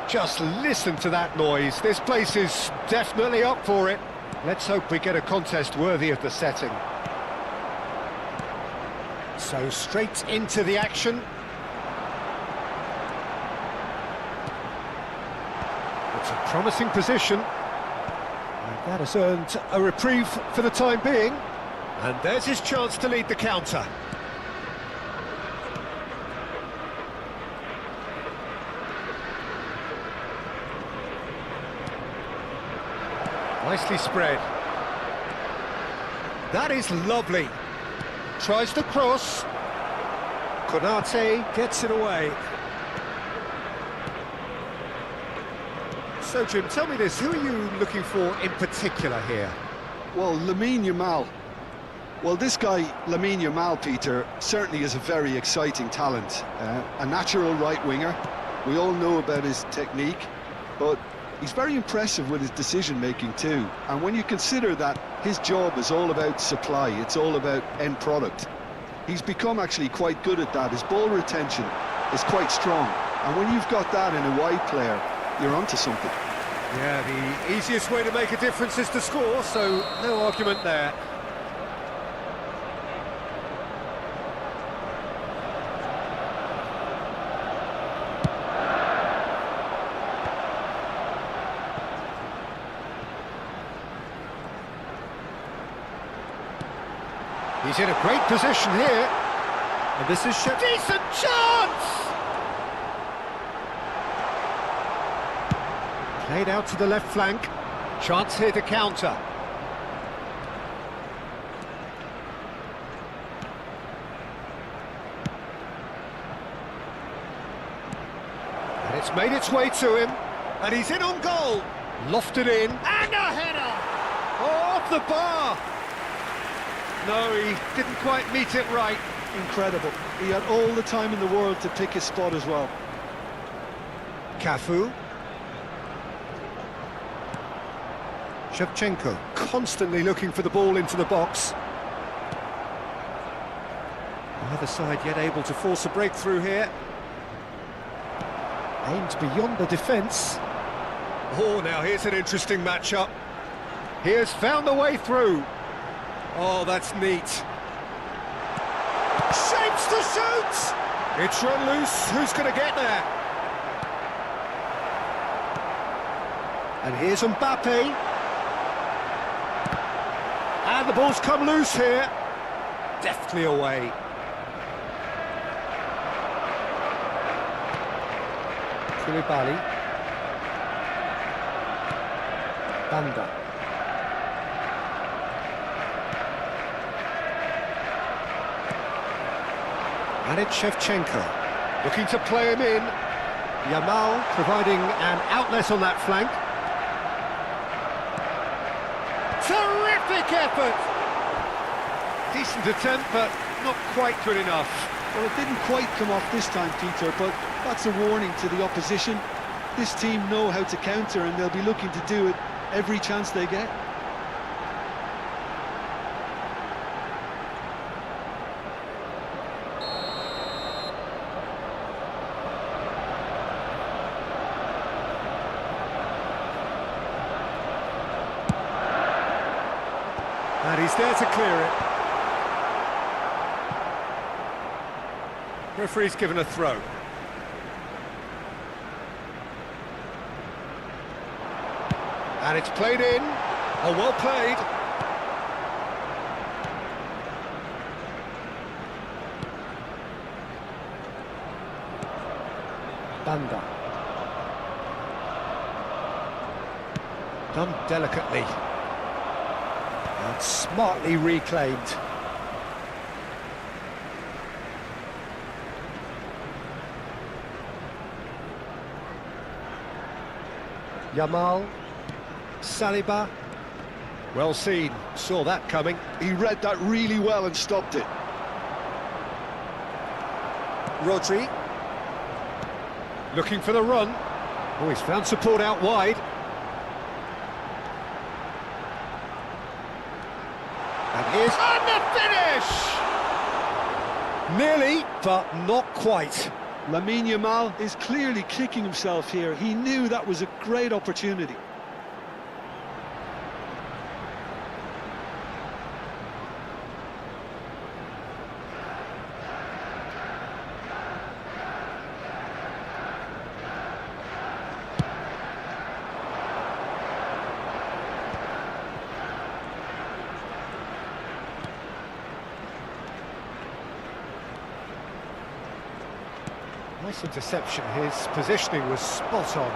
Just listen to that noise. This place is definitely up for it. Let's hope we get a contest worthy of the setting. So straight into the action. It's a promising position. And that has earned a reprieve for the time being. And there's his chance to lead the counter. Nicely spread. That is lovely. Tries to cross. Konate gets it away. So, Jim, tell me this, who are you looking for in particular here? Well, Lamine Yamal. Well, this guy, Lamine Yamal, Peter, certainly is a very exciting talent. A natural right winger. We all know about his technique, but he's very impressive with his decision-making too. And when you consider that his job is all about supply, it's all about end product, he's become actually quite good at that. His ball retention is quite strong. And when you've got that in a wide player, you're onto something. Yeah, the easiest way to make a difference is to score, so no argument there. He's in a great position here, and this is a decent chance! Played out to the left flank, chance here to counter. And it's made its way to him, and he's in on goal. Lofted in, and a header! Oh, off the bar! No, he didn't quite meet it right. Incredible. He had all the time in the world to pick his spot as well. Cafu. Shevchenko constantly looking for the ball into the box. Either side yet able to force a breakthrough here. Aimed beyond the defence. Oh, now here's an interesting matchup. He has found the way through. Oh, that's neat. Shapes to shoot! It's run loose, who's going to get there? And here's Mbappe. And the ball's come loose here. Deftly away. Koulibaly. Banda. And it's Shevchenko, looking to play him in. Yamal providing an outlet on that flank. Terrific effort! Decent attempt, but not quite good enough. Well, it didn't quite come off this time, Peter, but that's a warning to the opposition. This team know how to counter, and they'll be looking to do it every chance they get. And he's there to clear it. Referee's given a throw. And it's played in. Oh, well played. Banda. Done delicately. And smartly reclaimed. Yamal, Saliba, Well seen, saw that coming. He read that really well and stopped it. Rodri. Looking for the run. Oh, he's found support out wide. And here's... And the finish! Nearly, but not quite. Lamine Yamal is clearly kicking himself here. He knew that was a great opportunity. Nice interception, his positioning was spot on.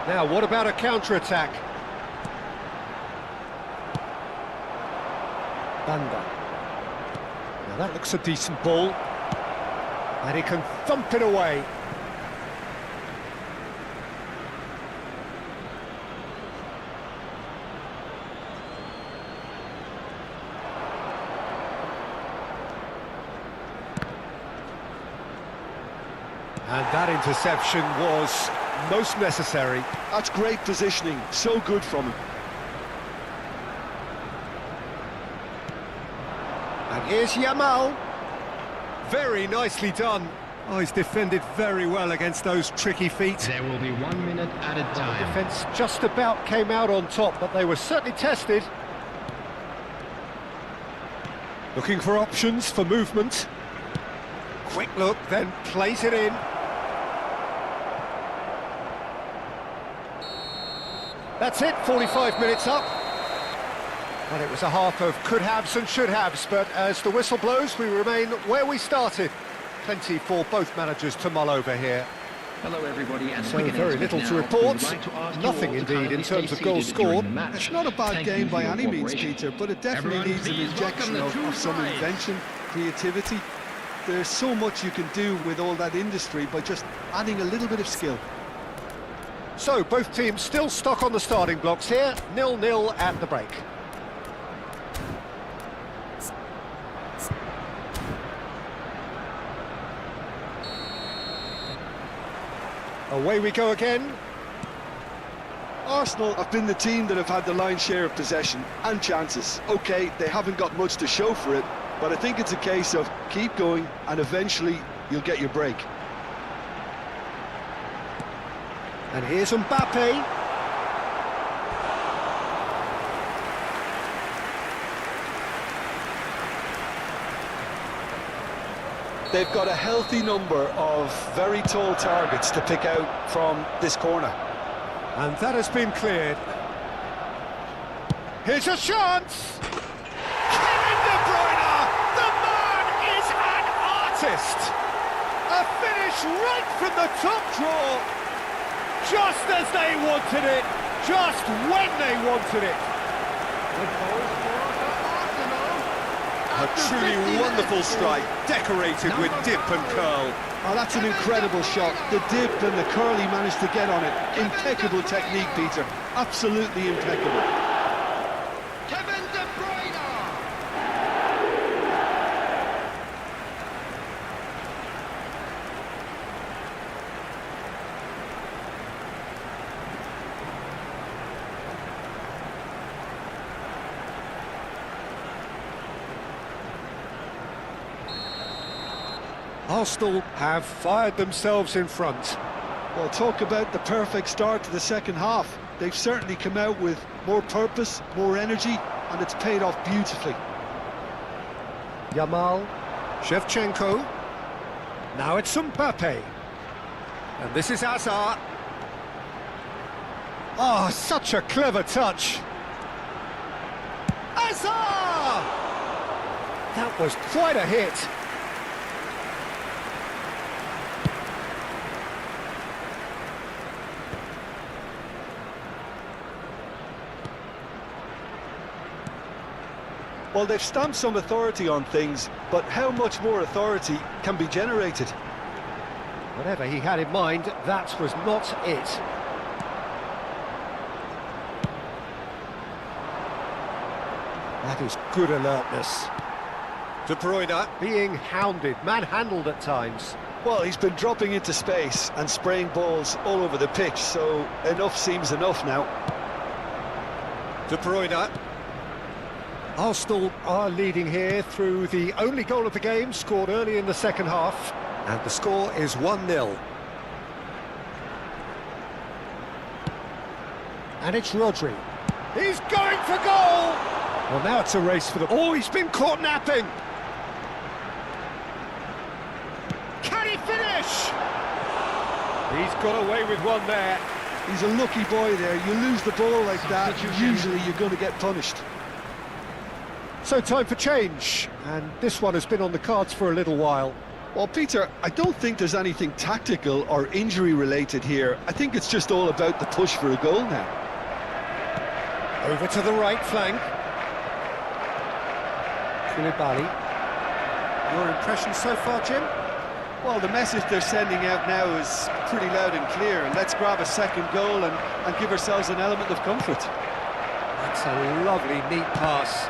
Now, what about a counter-attack? Banda. Now that looks a decent ball. And he can thump it away. And that interception was most necessary. That's great positioning, so good from him. And here's Yamal. Very nicely done. Oh, he's defended very well against those tricky feet. There will be 1 minute added The time. defence just about came out on top, but they were certainly tested. Looking for options for movement. Quick look, then plays it in. That's it, 45 minutes up. Well, it was a half of could-haves and should-haves, but as the whistle blows, we remain where we started. Plenty for both managers to mull over here. Hello everybody, and So quick very announcement little now. to We report. would like to ask you Nothing all to indeed kindly in terms stay of goals seated during scored. the match. It's not a bad Thank game you by for any your means, cooperation. Peter, but it definitely Everyone, needs an please injection welcome the two of some sides. invention, creativity. There's so much you can do with all that industry by just adding a little bit of skill. So, both teams still stuck on the starting blocks here, 0-0 at the break. Away we go again. Arsenal have been the team that have had the lion's share of possession and chances. OK, they haven't got much to show for it, but I think it's a case of keep going and eventually you'll get your break. And here's Mbappe. They've got a healthy number of very tall targets to pick out from this corner. And that has been cleared. Here's a chance! Kevin De Bruyne! The man is an artist! A finish right from the top draw! Just as they wanted it, just when they wanted it. A truly wonderful strike, decorated with dip and curl. Oh, that's an incredible shot. The dip and the curl he managed to get on it. Impeccable technique, Peter. Absolutely impeccable. Kevin De Bruyne! Arsenal have fired themselves in front. Well, talk about the perfect start to the second half. They've certainly come out with more purpose, more energy, and it's paid off beautifully. Yamal, Shevchenko, now it's Mbappe. And this is Hazard. Oh, such a clever touch. Hazard! That was quite a hit. Well, they've stamped some authority on things, but how much more authority can be generated? Whatever he had in mind, that was not it. That is good alertness. De Bruyne being hounded, manhandled at times. Well, he's been dropping into space and spraying balls all over the pitch, so enough seems enough now. De Bruyne. Arsenal are leading here through the only goal of the game, scored early in the second half. And the score is 1-0. And it's Rodri. He's going for goal! Well, now it's a race for the... Oh, he's been caught napping! Can he finish? He's got away with one there. He's a lucky boy there. You lose the ball like that, usually you're going to get punished. So time for change, and this one has been on the cards for a little while. Well, Peter, I don't think there's anything tactical or injury-related here. I think it's just all about the push for a goal now. Over to the right flank. Koulibaly. Your impression so far, Jim? Well, the message they're sending out now is pretty loud and clear. Let's grab a second goal and give ourselves an element of comfort. That's a lovely, neat pass.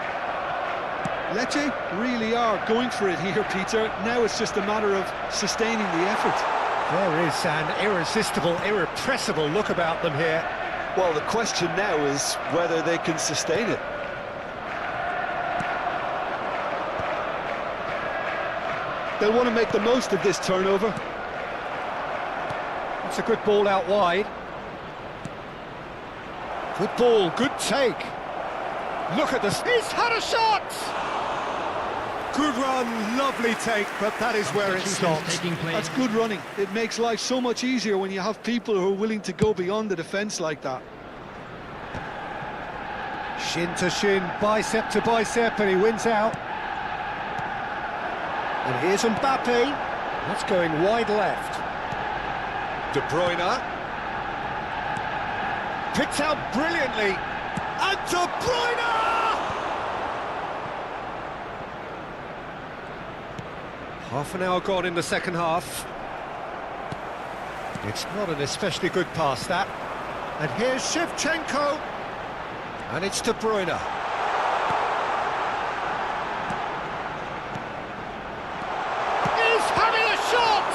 Lecce really are going for it here, Peter. Now it's just a matter of sustaining the effort. There is an irresistible, irrepressible look about them here. Well, the question now is whether they can sustain it. They'll want to make the most of this turnover. It's a good ball out wide. Good ball, good take. Look at this. He's had a shot! Good run, lovely take, but that is where it stops. That's good running. It makes life so much easier when you have people who are willing to go beyond the defence like that. Shin to shin, bicep to bicep, and he wins out. And here's Mbappe. That's going wide left. De Bruyne. Picked out brilliantly. And De Bruyne! Half an hour gone in the second half. It's not an especially good pass, that. And here's Shevchenko. And it's De Bruyne. He's having a shot!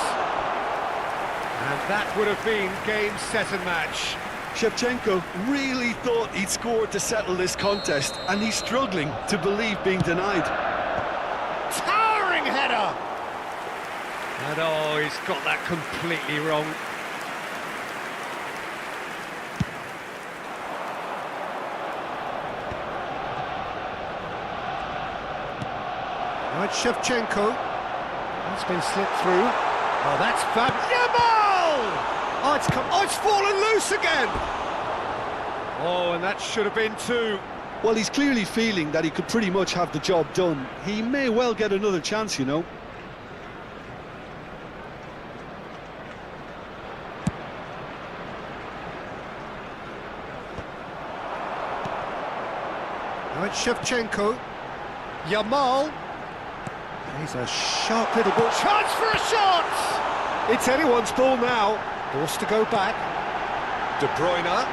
And that would have been game, set and match. Shevchenko really thought he'd scored to settle this contest, and he's struggling to believe being denied. Towering header! And oh, he's got that completely wrong. Right, Shevchenko. That's been slipped through. Oh, that's fab. Yamal! Oh, it's fallen loose again! Oh, and that should have been two. Well, he's clearly feeling that he could pretty much have the job done. He may well get another chance, you know. Right, Shevchenko. Yamal. He's a sharp little ball. Chance for a shot! It's anyone's ball now. Forced to go back. De Bruyne.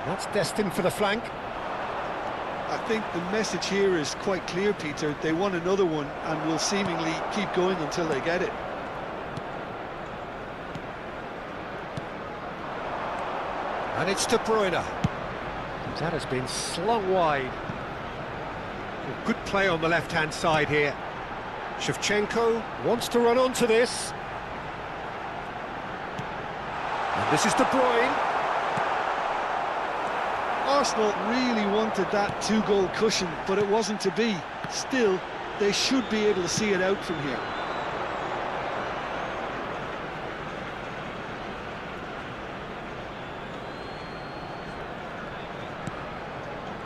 That's destined for the flank. I think the message here is quite clear, Peter. They want another one and will seemingly keep going until they get it. And it's De Bruyne. That has been slung wide. Good play on the left-hand side here. Shevchenko wants to run onto this. And this is De Bruyne. Arsenal really wanted that two-goal cushion, but it wasn't to be. Still, they should be able to see it out from here.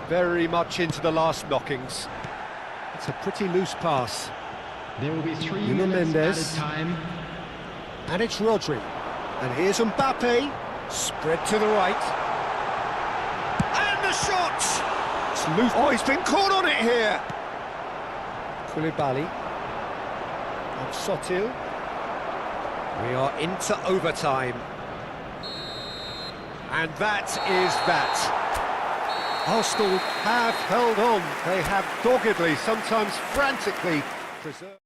Very much into the last knockings. It's a pretty loose pass. There will be 3 Nuno minutes Mendes. added time. And it's Rodri. And here's Mbappe. Spread to the right. And the shot! It's loose. Oh, he's been caught on it here. Koulibaly. And Sotil. We are into overtime. And that is that. Arsenal have held on. They have doggedly, sometimes frantically, preserved.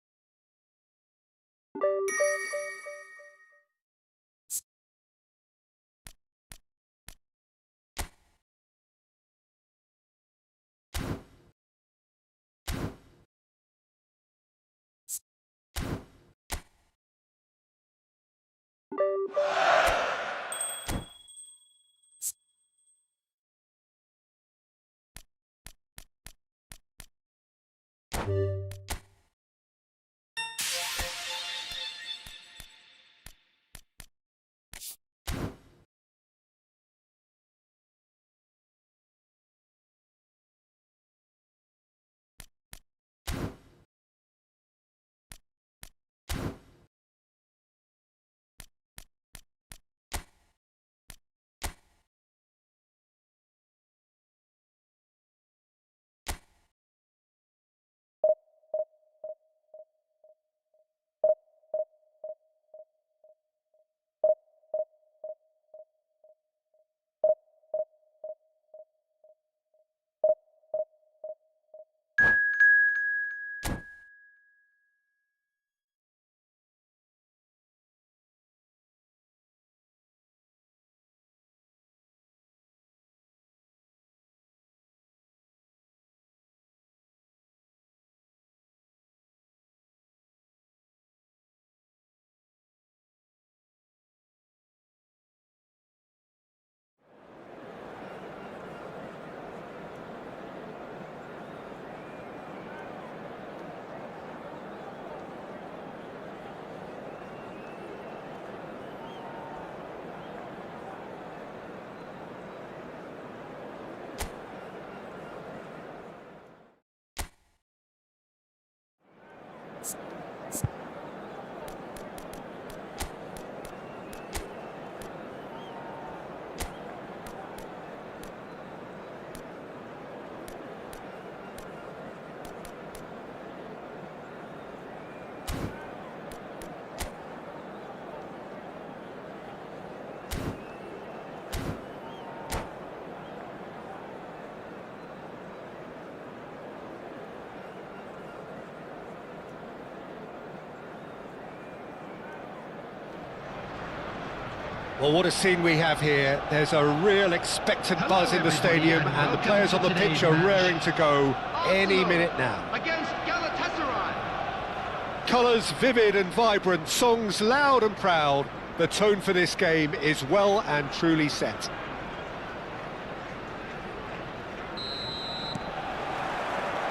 Well, what a scene we have here. There's a real expectant buzz in the stadium, and the players on the pitch are raring to go any minute now. Against Galatasaray. Colours vivid and vibrant, songs loud and proud. The tone for this game is well and truly set.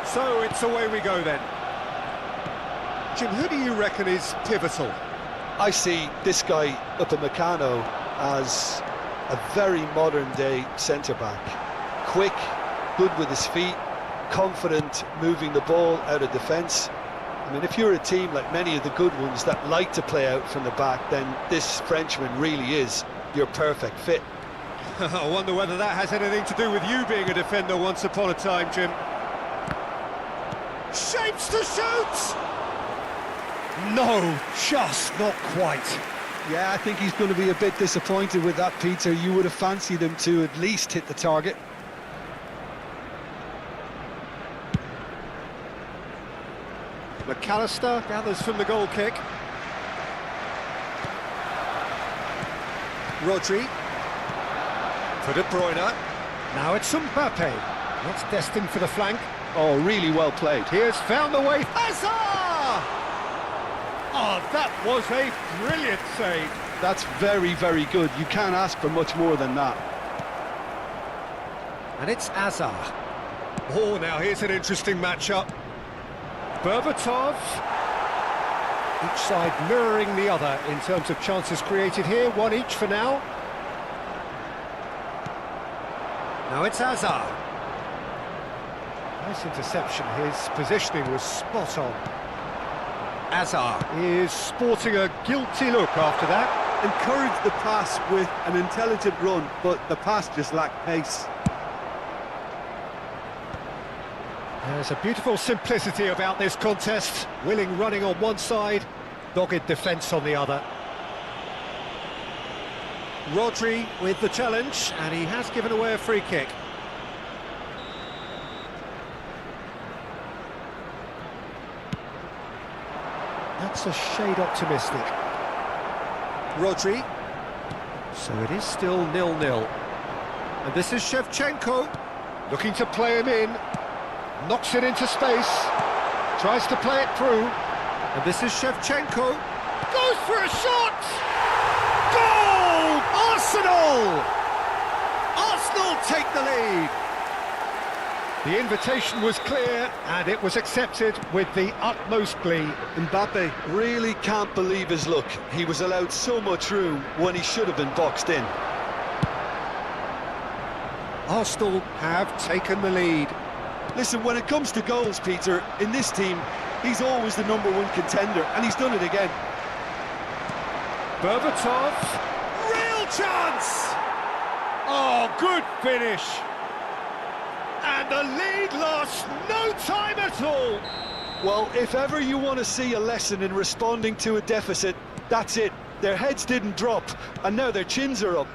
So it's away we go then. Jim, who do you reckon is pivotal? I see this guy up in Meccano as a very modern-day centre-back. Quick, good with his feet, confident moving the ball out of defence. I mean, if you're a team like many of the good ones that like to play out from the back, then this Frenchman really is your perfect fit. I wonder whether that has anything to do with you being a defender once upon a time, Jim. Shapes to shoot! No, just not quite. Yeah, I think he's going to be a bit disappointed with that, Peter. You would have fancied him to at least hit the target. McAllister gathers from the goal kick. Rodri. For De Bruyne. Now it's Mbappe. That's destined for the flank. Oh, really well played. He has found the way. Hazard! Oh, that was a brilliant save. That's very, very good. You can't ask for much more than that. And it's Hazard. Oh, now here's an interesting matchup. Berbatov. Each side mirroring the other in terms of chances created here. One each for now. Now it's Hazard. Nice interception. His positioning was spot on. Hazard is sporting a guilty look after that. Encouraged the pass with an intelligent run, but the pass just lacked pace. There's a beautiful simplicity about this contest. Willing running on one side, dogged defence on the other. Rodri with the challenge, and he has given away a free kick. That's a shade optimistic. Rodri. So it is still 0-0. And this is Shevchenko, looking to play him in. Knocks it into space. Tries to play it through. And this is Shevchenko. Goes for a shot! Goal! Arsenal! Arsenal take the lead. The invitation was clear, and it was accepted with the utmost glee. Mbappe really can't believe his luck. He was allowed so much room when he should have been boxed in. Arsenal have taken the lead. Listen, when it comes to goals, Peter, in this team, he's always the #1 contender, and he's done it again. Berbatov, real chance! Oh, good finish! And the lead lost no time at all! Well, if ever you want to see a lesson in responding to a deficit, that's it. Their heads didn't drop, and now their chins are up.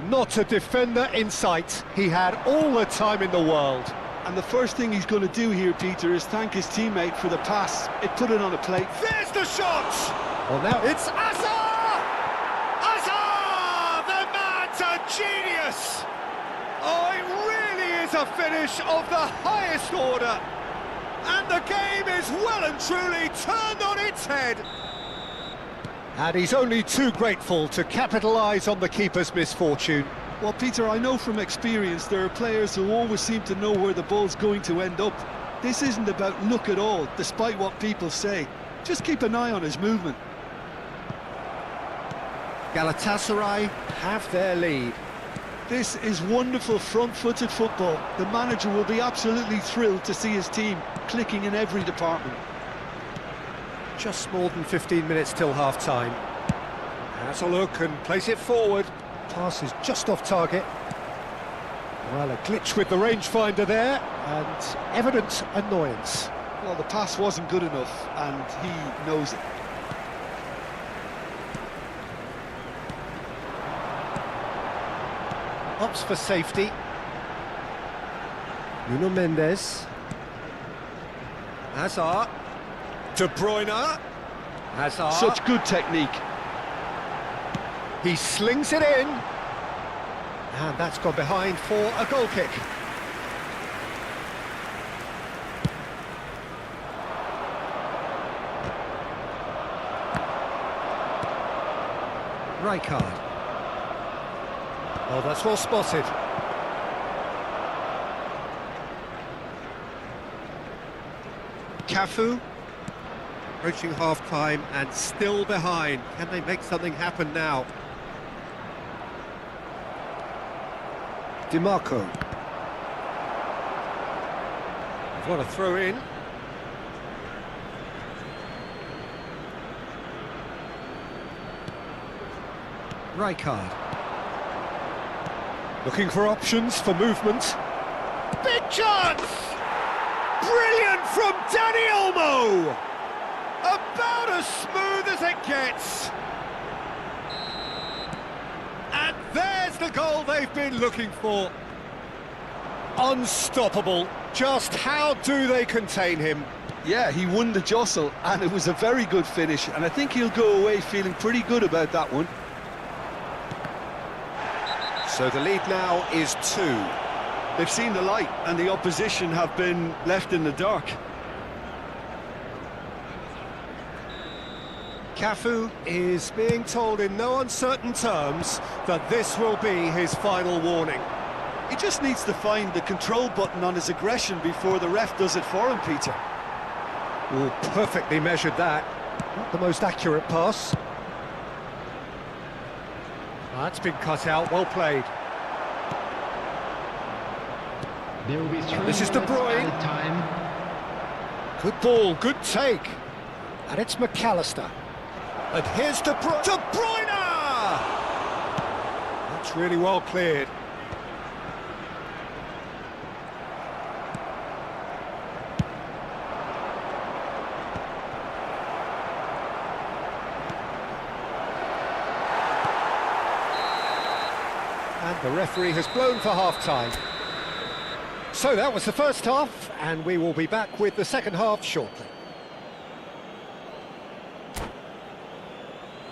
Not a defender in sight. He had all the time in the world. And the first thing he's going to do here, Peter, is thank his teammate for the pass. It put it on a plate. There's the shot! Well, now it's Hazard! Hazard! The man's a genius! Oh, it really is a finish of the highest order. And the game is well and truly turned on its head. And he's only too grateful to capitalise on the keeper's misfortune. Well, Peter, I know from experience there are players who always seem to know where the ball's going to end up. This isn't about luck at all, despite what people say. Just keep an eye on his movement. Galatasaray have their lead. This is wonderful front-footed football. The manager will be absolutely thrilled to see his team clicking in every department. Just more than 15 minutes till half-time. Has a look and plays it forward. Pass is just off target. Well, a glitch with the rangefinder there, and evident annoyance. Well, the pass wasn't good enough, and he knows it. Opts for safety. Nuno Mendes. Hazard. De Bruyne. Hazard. Such good technique. He slings it in. And that's gone behind for a goal kick. Rijkaard. Oh, that's well spotted. Cafu. Approaching half-time and still behind. Can they make something happen now? DiMarco. What a throw in. Rijkaard. Looking for options for movement. Big chance! Brilliant from Dani Olmo! About as smooth as it gets. And there's the goal they've been looking for. Unstoppable. Just how do they contain him? Yeah, he won the jostle, and it was a very good finish, and I think he'll go away feeling pretty good about that one. So the lead now is 2. They've seen the light, and the opposition have been left in the dark. Cafu is being told in no uncertain terms that this will be his final warning. He just needs to find the control button on his aggression before the ref does it for him, Peter. Oh, perfectly measured that. Not the most accurate pass. That's been cut out, well played. There will be 3 This is De minutes Bruyne. added time. Good ball, good take. And it's McAllister. And here's De Bruyne. De Bruyne! That's really well cleared. And the referee has blown for half-time. So that was the first half, and we will be back with the second half shortly.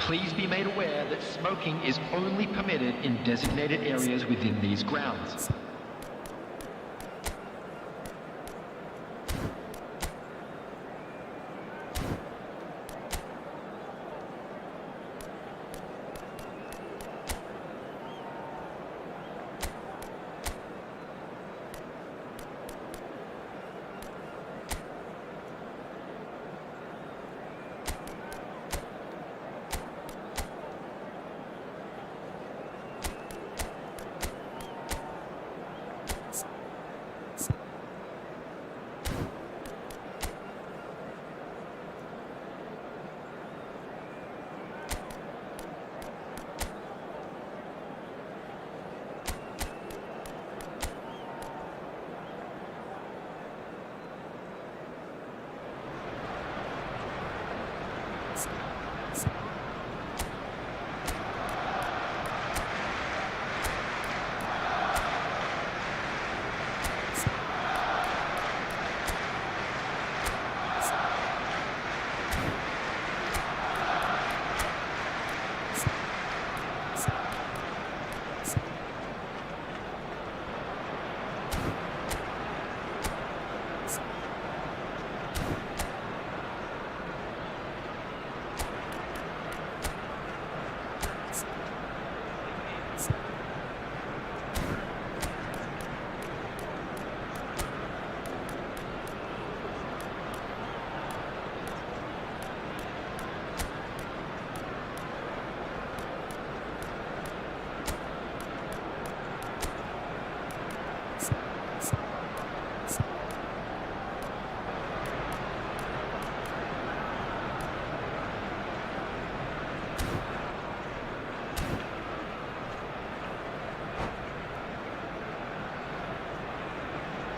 Please be made aware that smoking is only permitted in designated areas within these grounds.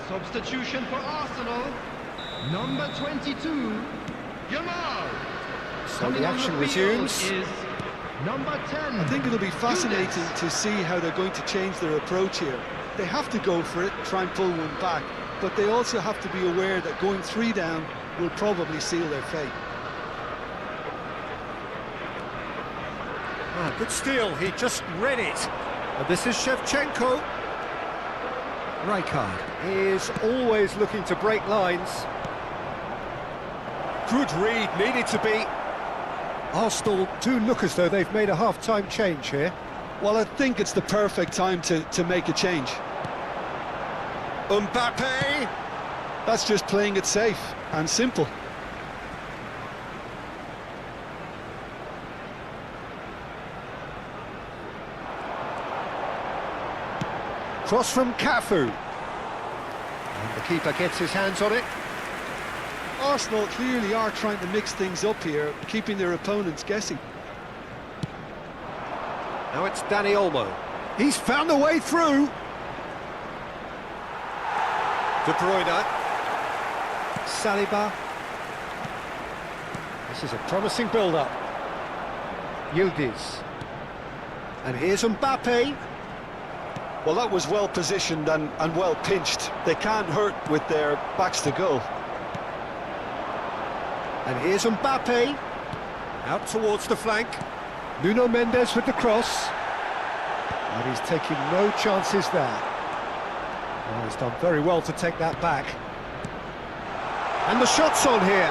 Substitution for Arsenal. Number 22, Jamal. So the action resumes. Is number 10. I think it'll be fascinating to see how they're going to change their approach here. They have to go for it, try and pull one back, but they also have to be aware that going 3 down will probably seal their fate. Ah, good steal, he just read it. And this is Shevchenko. Rijkaard is always looking to break lines. Good read, needed to be. Arsenal do look as though they've made a half-time change here. Well, I think it's the perfect time to make a change. Mbappe! That's just playing it safe and simple. Cross from Cafu. And the keeper gets his hands on it. Arsenal clearly are trying to mix things up here, keeping their opponents guessing. Now it's Danny Olmo. He's found a way through. De Bruyne. Saliba. This is a promising build-up. Yildiz. And here's Mbappe. Well, that was well positioned and well pinched. They can't hurt with their backs to goal. And here's Mbappe. Out towards the flank. Nuno Mendes with the cross. And he's taking no chances there. Well, he's done very well to take that back. And the shot's on here.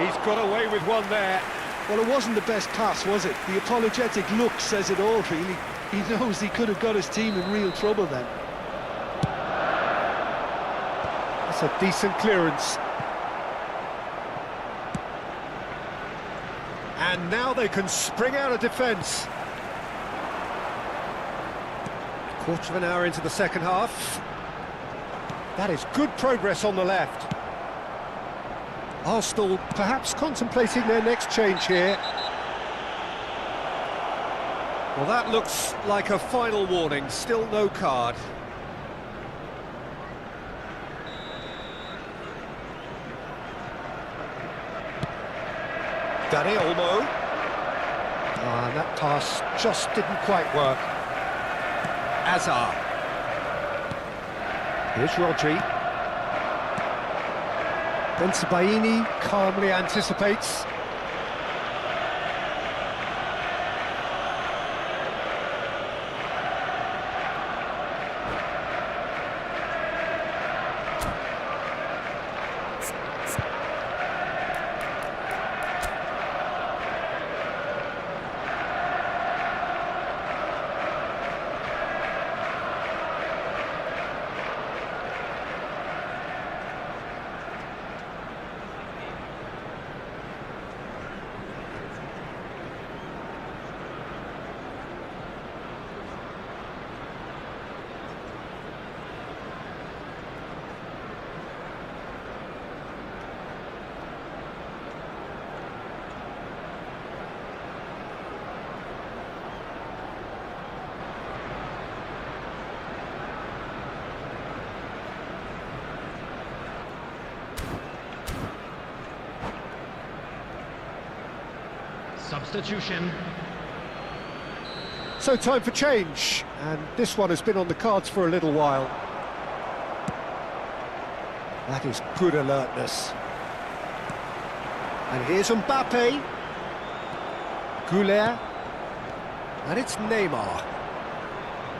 He's got away with one there. Well, it wasn't the best pass, was it? The apologetic look says it all, really. He knows he could have got his team in real trouble then. That's a decent clearance. And now they can spring out of defence. Quarter of an hour into the second half. That is good progress on the left. Arsenal perhaps contemplating their next change here. Well, that looks like a final warning, still no card. Danny Olmo. Ah, that pass just didn't quite work. Azar. Here's Rodri. Bensebaini calmly anticipates. Substitution. So time for change, and this one has been on the cards for a little while. That is good alertness. And here's Mbappe. Goulet. And it's Neymar.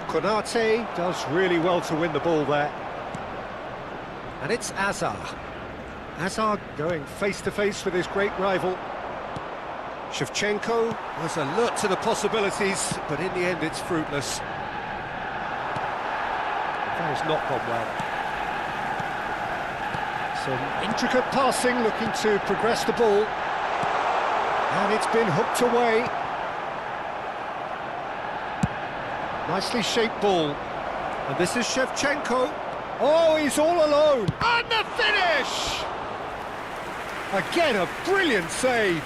Konate does really well to win the ball there. And it's Hazard. Hazard going face-to-face with his great rival. Shevchenko was alert to the possibilities, but in the end it's fruitless. That has not gone well. Some intricate passing, looking to progress the ball. And it's been hooked away. Nicely shaped ball. And this is Shevchenko. Oh, he's all alone. And the finish! Again, a brilliant save.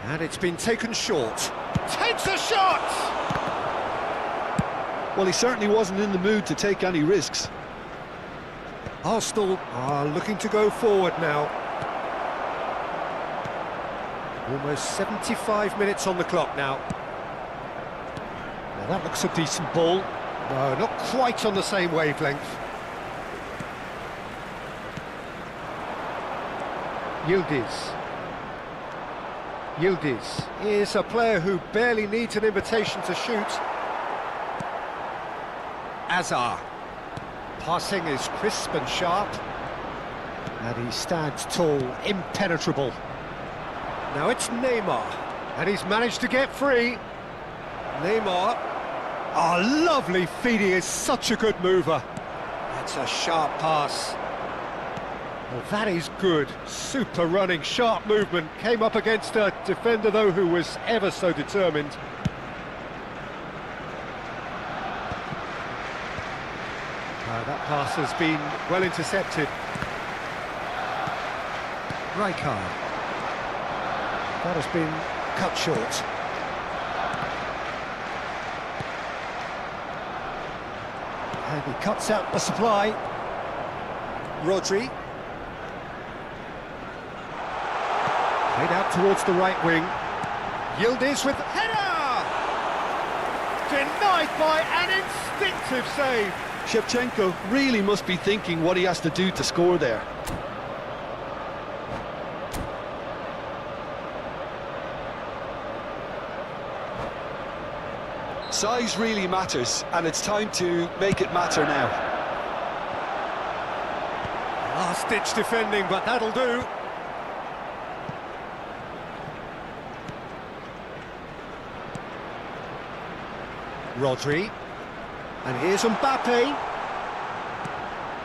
And it's been taken short. Takes a shot! Well, he certainly wasn't in the mood to take any risks. Arsenal are looking to go forward now. Almost 75 minutes on the clock now. Now that looks a decent ball. No, not quite on the same wavelength. Yildiz is a player who barely needs an invitation to shoot. Hazard. Passing is crisp and sharp. And he stands tall, impenetrable. Now it's Neymar. And he's managed to get free. Neymar. Oh, lovely feed. He is such a good mover. That's a sharp pass. Well, that is good. Super running, sharp movement. Came up against a defender, though, who was ever so determined. That pass has been well intercepted. Rijkaard. That has been cut short. And he cuts out the supply. Rodri. Played out towards the right wing. Yildiz with header! Denied by an instinctive save. Shevchenko really must be thinking what he has to do to score there. Size really matters, and it's time to make it matter now. Last-ditch defending, but that'll do. Rodri. And here's Mbappe.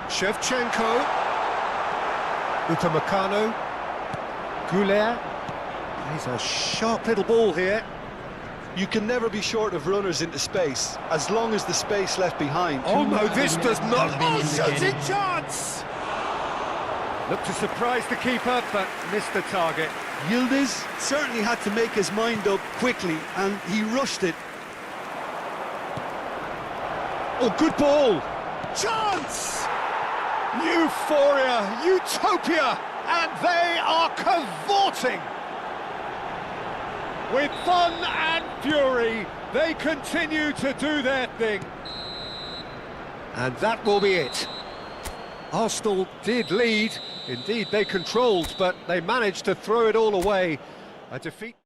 Shevchenko. Upamecano. Goulet. He's a sharp little ball here. You can never be short of runners into space, as long as the space left behind. Oh no, this does not... Oh, shooting indicated. chance! Looked to surprise the keeper, but missed the target. Yildiz certainly had to make his mind up quickly, and he rushed it. Oh, good ball! Chance! Euphoria, utopia, and they are cavorting! With fun and fury, they continue to do their thing. And that will be it. Arsenal did lead, indeed they controlled, but they managed to throw it all away. A defeat...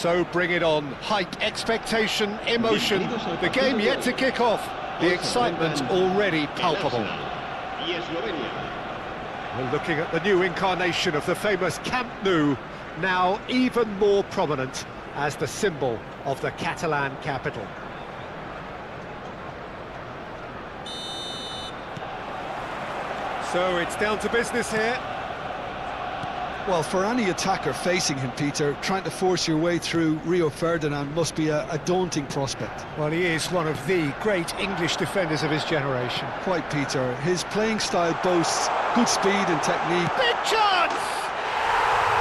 So bring it on. Hype, expectation, emotion. The game yet to kick off. The excitement already palpable. We're looking at the new incarnation of the famous Camp Nou, now even more prominent as the symbol of the Catalan capital. So it's down to business here. Well, for any attacker facing him, Peter, trying to force your way through Rio Ferdinand must be a daunting prospect. Well, he is one of the great English defenders of his generation. Quite, Peter. His playing style boasts good speed and technique. Big chance!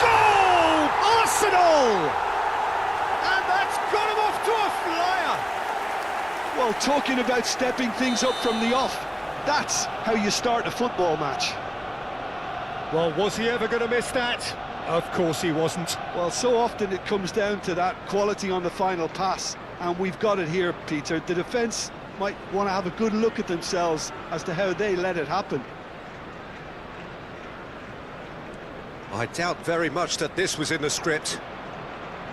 Goal! Arsenal! And that's got him off to a flyer! Well, talking about stepping things up from the off, that's how you start a football match. Well, was he ever going to miss that? Of course he wasn't. Well, so often it comes down to that quality on the final pass, and we've got it here, Peter. The defence might want to have a good look at themselves as to how they let it happen. I doubt very much that this was in the script.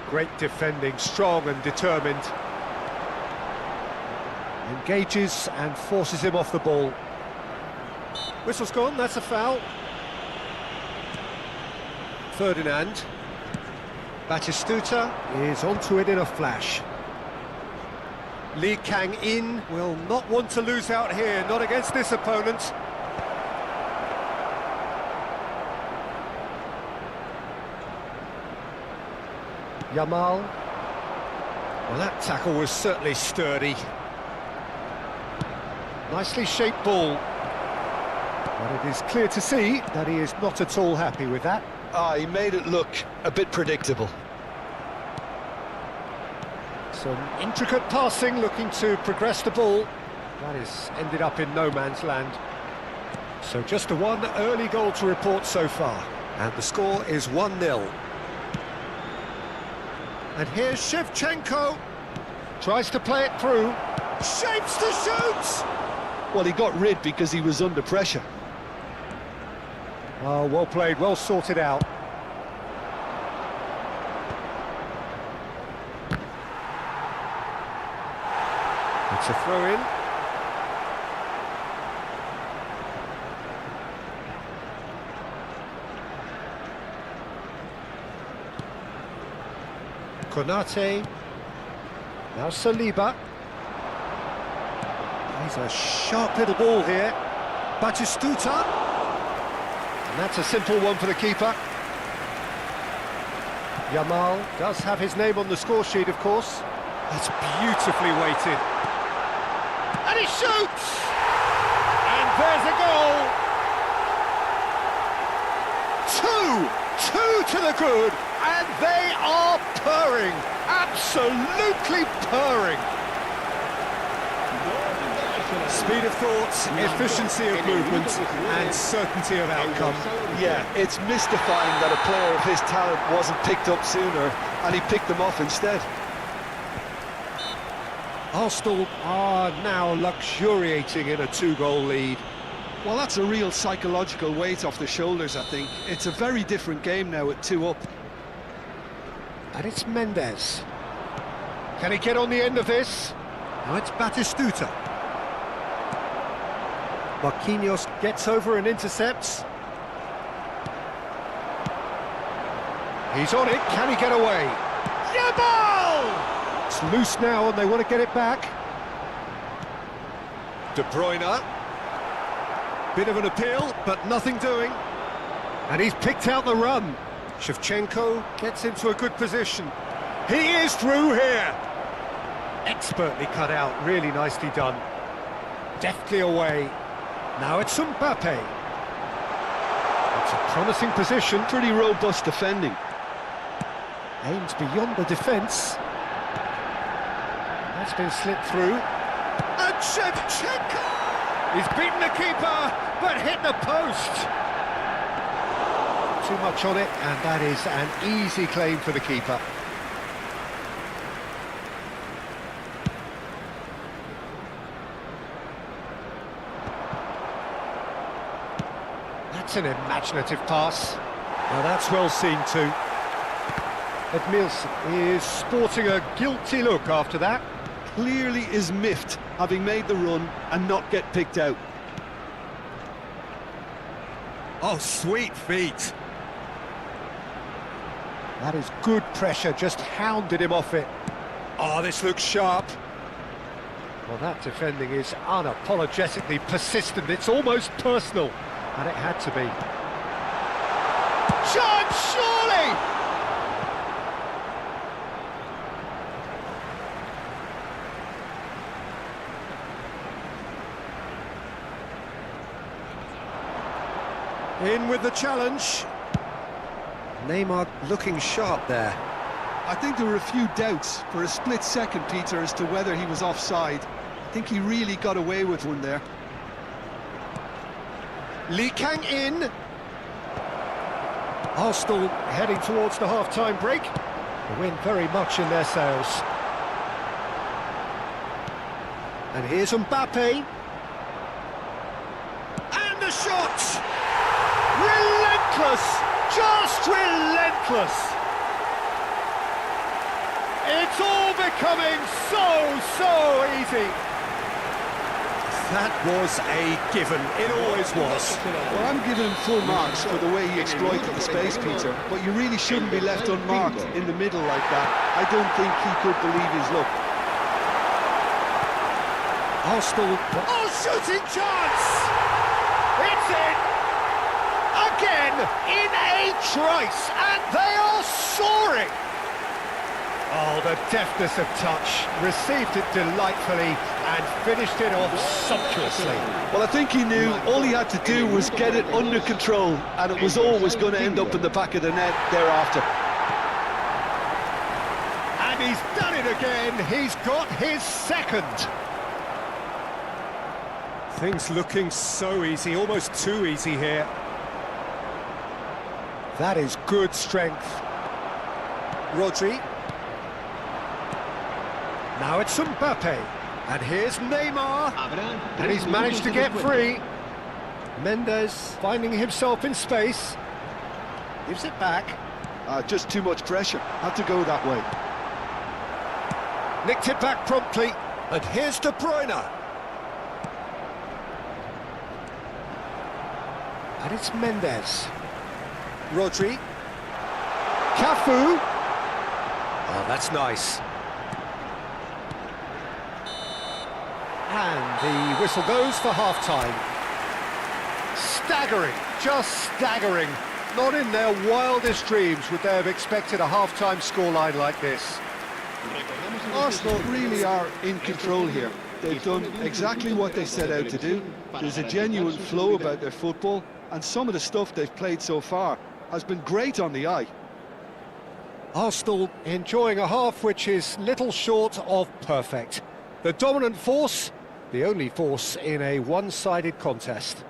Great defending, strong and determined. Engages and forces him off the ball. Whistle's gone, that's a foul. Ferdinand. Batistuta is onto it in a flash. Lee Kang-in will not want to lose out here, not against this opponent. Yamal. Well, that tackle was certainly sturdy. Nicely shaped ball. But it is clear to see that he is not at all happy with that. He made it look a bit predictable. Some intricate passing, looking to progress the ball. That has ended up in no man's land. So just the one early goal to report so far. And the score is 1-0. And here's Shevchenko. Tries to play it through. Shapes to shoot! Well, he got rid because he was under pressure. Oh, well played, well sorted out. It's a throw-in. Konate. Now Saliba. He's a sharp little ball here. Batistuta. And that's a simple one for the keeper. Yamal does have his name on the score sheet, of course. That's beautifully weighted. And he shoots! And there's a goal! Two to the good, and they are purring. Absolutely purring. Speed of thought, efficiency of movement, and certainty of outcome. Yeah, it's mystifying that a player of his talent wasn't picked up sooner, and he picked them off instead. Arsenal are now luxuriating in a 2-goal lead. Well, that's a real psychological weight off the shoulders, I think. It's a very different game now at 2 up. And it's Mendes. Can he get on the end of this? Now it's Batistuta. Marquinhos gets over and intercepts. He's on it, can he get away? Yamal! It's loose now and they want to get it back. De Bruyne. Bit of an appeal, but nothing doing. And he's picked out the run. Shevchenko gets into a good position. He is through here. Expertly cut out, really nicely done. Deftly away. Now it's Mbappe. It's a promising position. Pretty robust defending. Aims beyond the defence. That's been slipped through. And Shevchenko! He's beaten the keeper, but hit the post. Too much on it, and that is an easy claim for the keeper. That's an imaginative pass. Now that's well seen too. Edmilson is sporting a guilty look after that. Clearly is miffed, having made the run and not get picked out. Oh, sweet feet. That is good pressure, just hounded him off it. Oh, this looks sharp. Well, that defending is unapologetically persistent. It's almost personal, and it had to be. Chance, surely! In with the challenge. Neymar looking sharp there. I think there were a few doubts for a split second, Peter, as to whether he was offside. I think he really got away with one there. Lee Kang in. Arsenal heading towards the half-time break. The wind very much in their sails. And here's Mbappe. And the shot! Relentless! Just relentless! It's all becoming so easy. That was a given. It always was. Well, I'm giving him full marks for the way he exploited the space, Peter, but you really shouldn't be left unmarked in the middle like that. I don't think he could believe his luck. Arsenal. Oh, shooting chance! It's in! Again, in a trice, and they are soaring! Oh, the deftness of touch, received it delightfully and finished it off sumptuously. Well, I think he knew all he had to do was get it under control, and it was always going to end up in the back of the net thereafter. And he's done it again, he's got his second. Things looking so easy, almost too easy here. That is good strength. Rodri. Now it's Mbappe, and here's Neymar, and he's managed to get free. Mendes finding himself in space, gives it back. Just too much pressure, had to go that way. Nicked it back promptly, and here's De Bruyne. And it's Mendes. Rodri. Cafu. Oh, that's nice. And the whistle goes for half-time. Staggering, just staggering. Not in their wildest dreams would they have expected a half-time scoreline like this. Arsenal really are in control here. They've done exactly what they set out to do. There's a genuine flow about their football, and some of the stuff they've played so far has been great on the eye. Arsenal enjoying a half which is little short of perfect. The dominant force, the only force in a one-sided contest.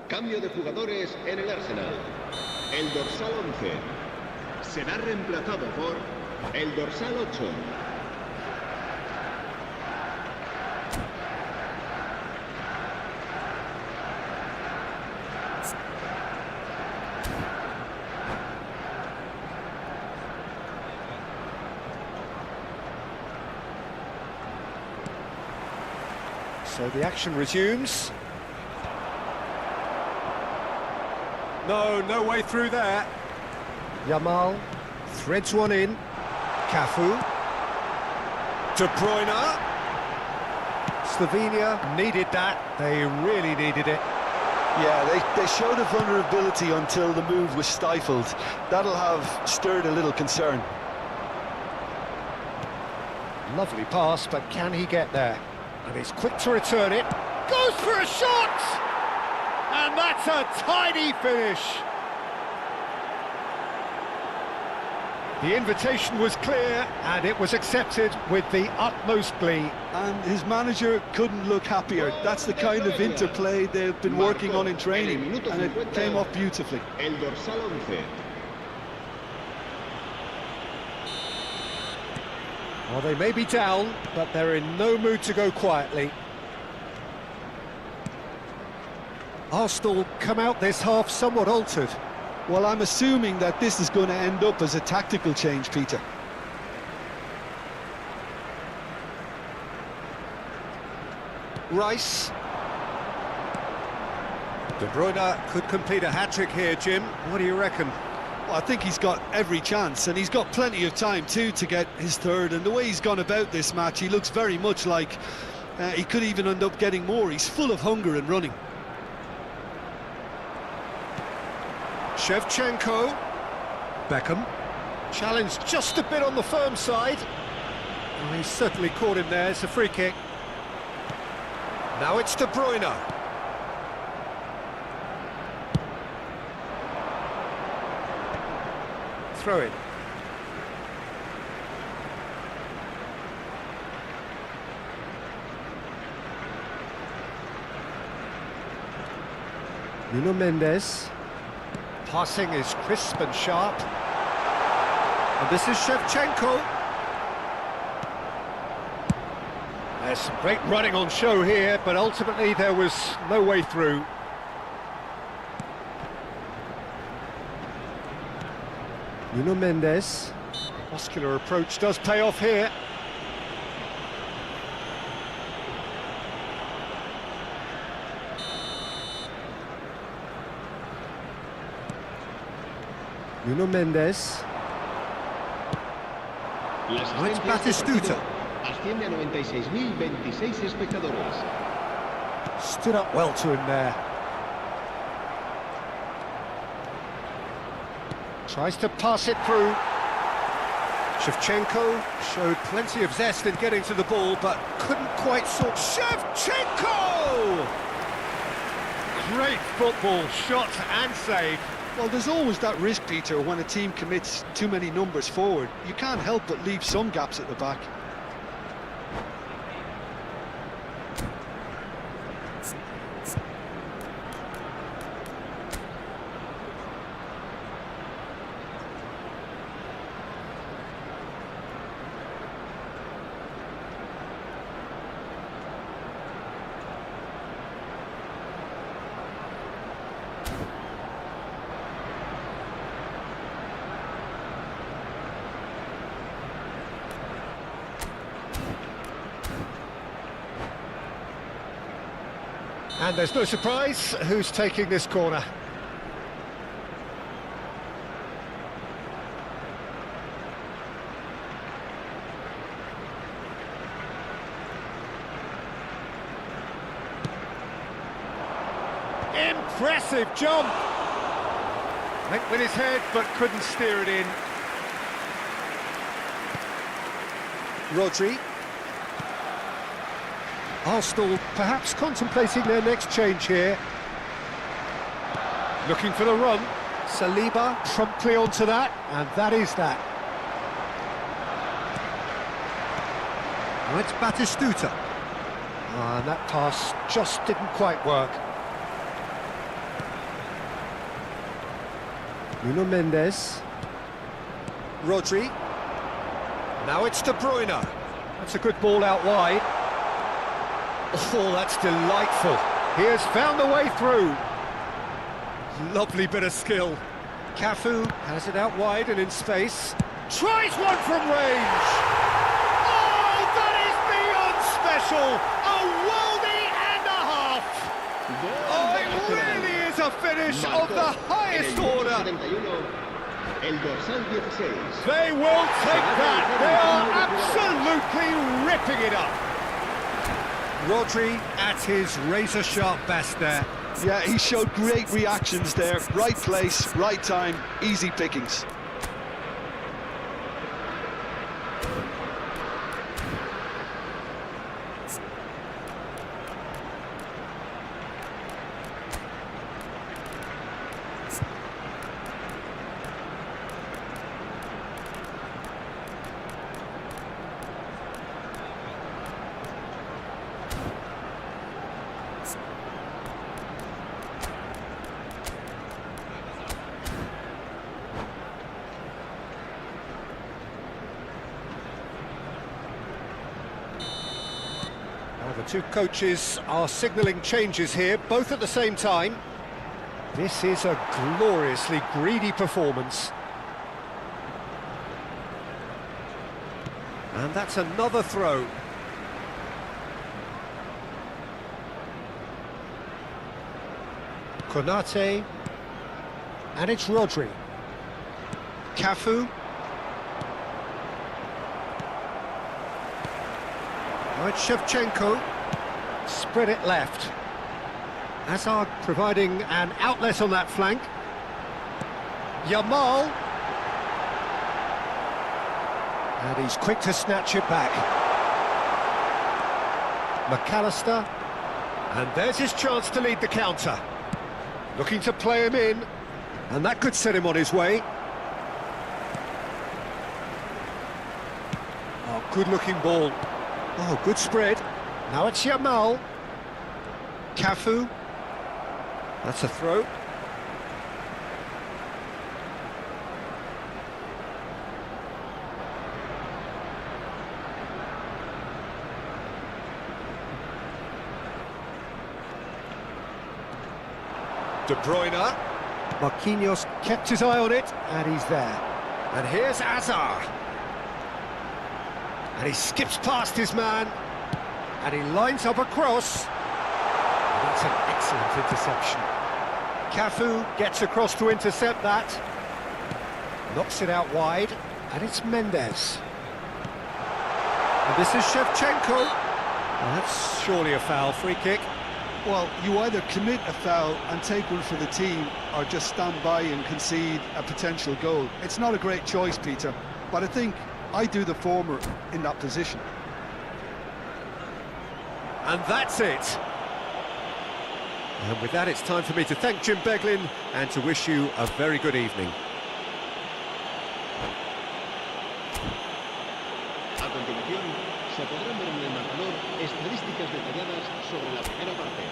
Cambio de jugadores en el Arsenal. El dorsal 11 será reemplazado por el dorsal 8. So the action resumes. No way through there. Yamal threads one in. Cafu. De Bruyne. Slovenia needed that. They really needed it. Yeah, they showed a vulnerability until the move was stifled. That'll have stirred a little concern. Lovely pass, but can he get there? And he's quick to return it. Goes for a shot! And that's a tidy finish. The invitation was clear, and it was accepted with the utmost glee. And his manager couldn't look happier. That's the kind of interplay they've been working on in training, and it came off beautifully. El dorsal 11. Well, they may be down, but they're in no mood to go quietly. Arsenal come out this half somewhat altered. Well, I'm assuming that this is going to end up as a tactical change, Peter. Rice. De Bruyne could complete a hat-trick here, Jim. What do you reckon? Well, I think he's got every chance, and he's got plenty of time too to get his third. And the way he's gone about this match, he looks very much like he could even end up getting more. He's full of hunger and running. Shevchenko. Beckham. Challenged just a bit on the firm side. Oh, he's certainly caught him there. It's a free kick. Now it's De Bruyne. Throw it. Nuno Mendes. Passing is crisp and sharp. And this is Shevchenko. There's some great running on show here, but ultimately there was no way through. Nuno Mendes. Muscular approach does pay off here. Nuno Mendes. La it's asistencia Batistuta. asciende a 96.026 espectadores. Stood up well to him there. Tries to pass it through. Shevchenko showed plenty of zest in getting to the ball, but couldn't quite sort. Shevchenko! Great football, shot and save. Well, there's always that risk, Peter, when a team commits too many numbers forward. You can't help but leave some gaps at the back. And there's no surprise who's taking this corner. Impressive jump! Went with his head but couldn't steer it in. Rodri. Arsenal perhaps contemplating their next change here. Looking for the run. Saliba promptly onto that, and that is that. Now it's Batistuta. And that pass just didn't quite work. Nuno Mendes. Rodri. Now it's De Bruyne. That's a good ball out wide. Oh, that's delightful. He has found a way through. Lovely bit of skill. Cafu has it out wide and in space. Tries one from range. Oh, that is beyond special. A worldie and a half. Oh, it really is a finish of the highest order. El dorsal 16. They will take that. They are absolutely ripping it up. Rodri at his razor-sharp best there. Yeah, he showed great reactions there. Right place, right time, easy pickings. Now the two coaches are signalling changes here, both at the same time. This is a gloriously greedy performance. And that's another throw. Konate. And it's Rodri. Cafu. Now it's Shevchenko. Spread it left. Hazard providing an outlet on that flank. Yamal. And he's quick to snatch it back. McAllister. And there's his chance to lead the counter. Looking to play him in. And that could set him on his way. Oh, good-looking ball. Oh, good spread. Now it's Yamal. Cafu. That's a throw. De Bruyne. Marquinhos kept his eye on it, and he's there. And here's Hazard. And he skips past his man, and he lines up a cross. And that's an excellent interception. Cafu gets across to intercept that. Knocks it out wide, and it's Mendes. And this is Shevchenko. Well, that's surely a foul, free kick. Well, you either commit a foul and take one for the team, or just stand by and concede a potential goal. It's not a great choice, Peter, but I think I do the former in that position. And that's it. And with that, it's time for me to thank Jim Beglin and to wish you a very good evening. A continuación, se podrán ver en el marcador estadísticas detalladas sobre la primera parte.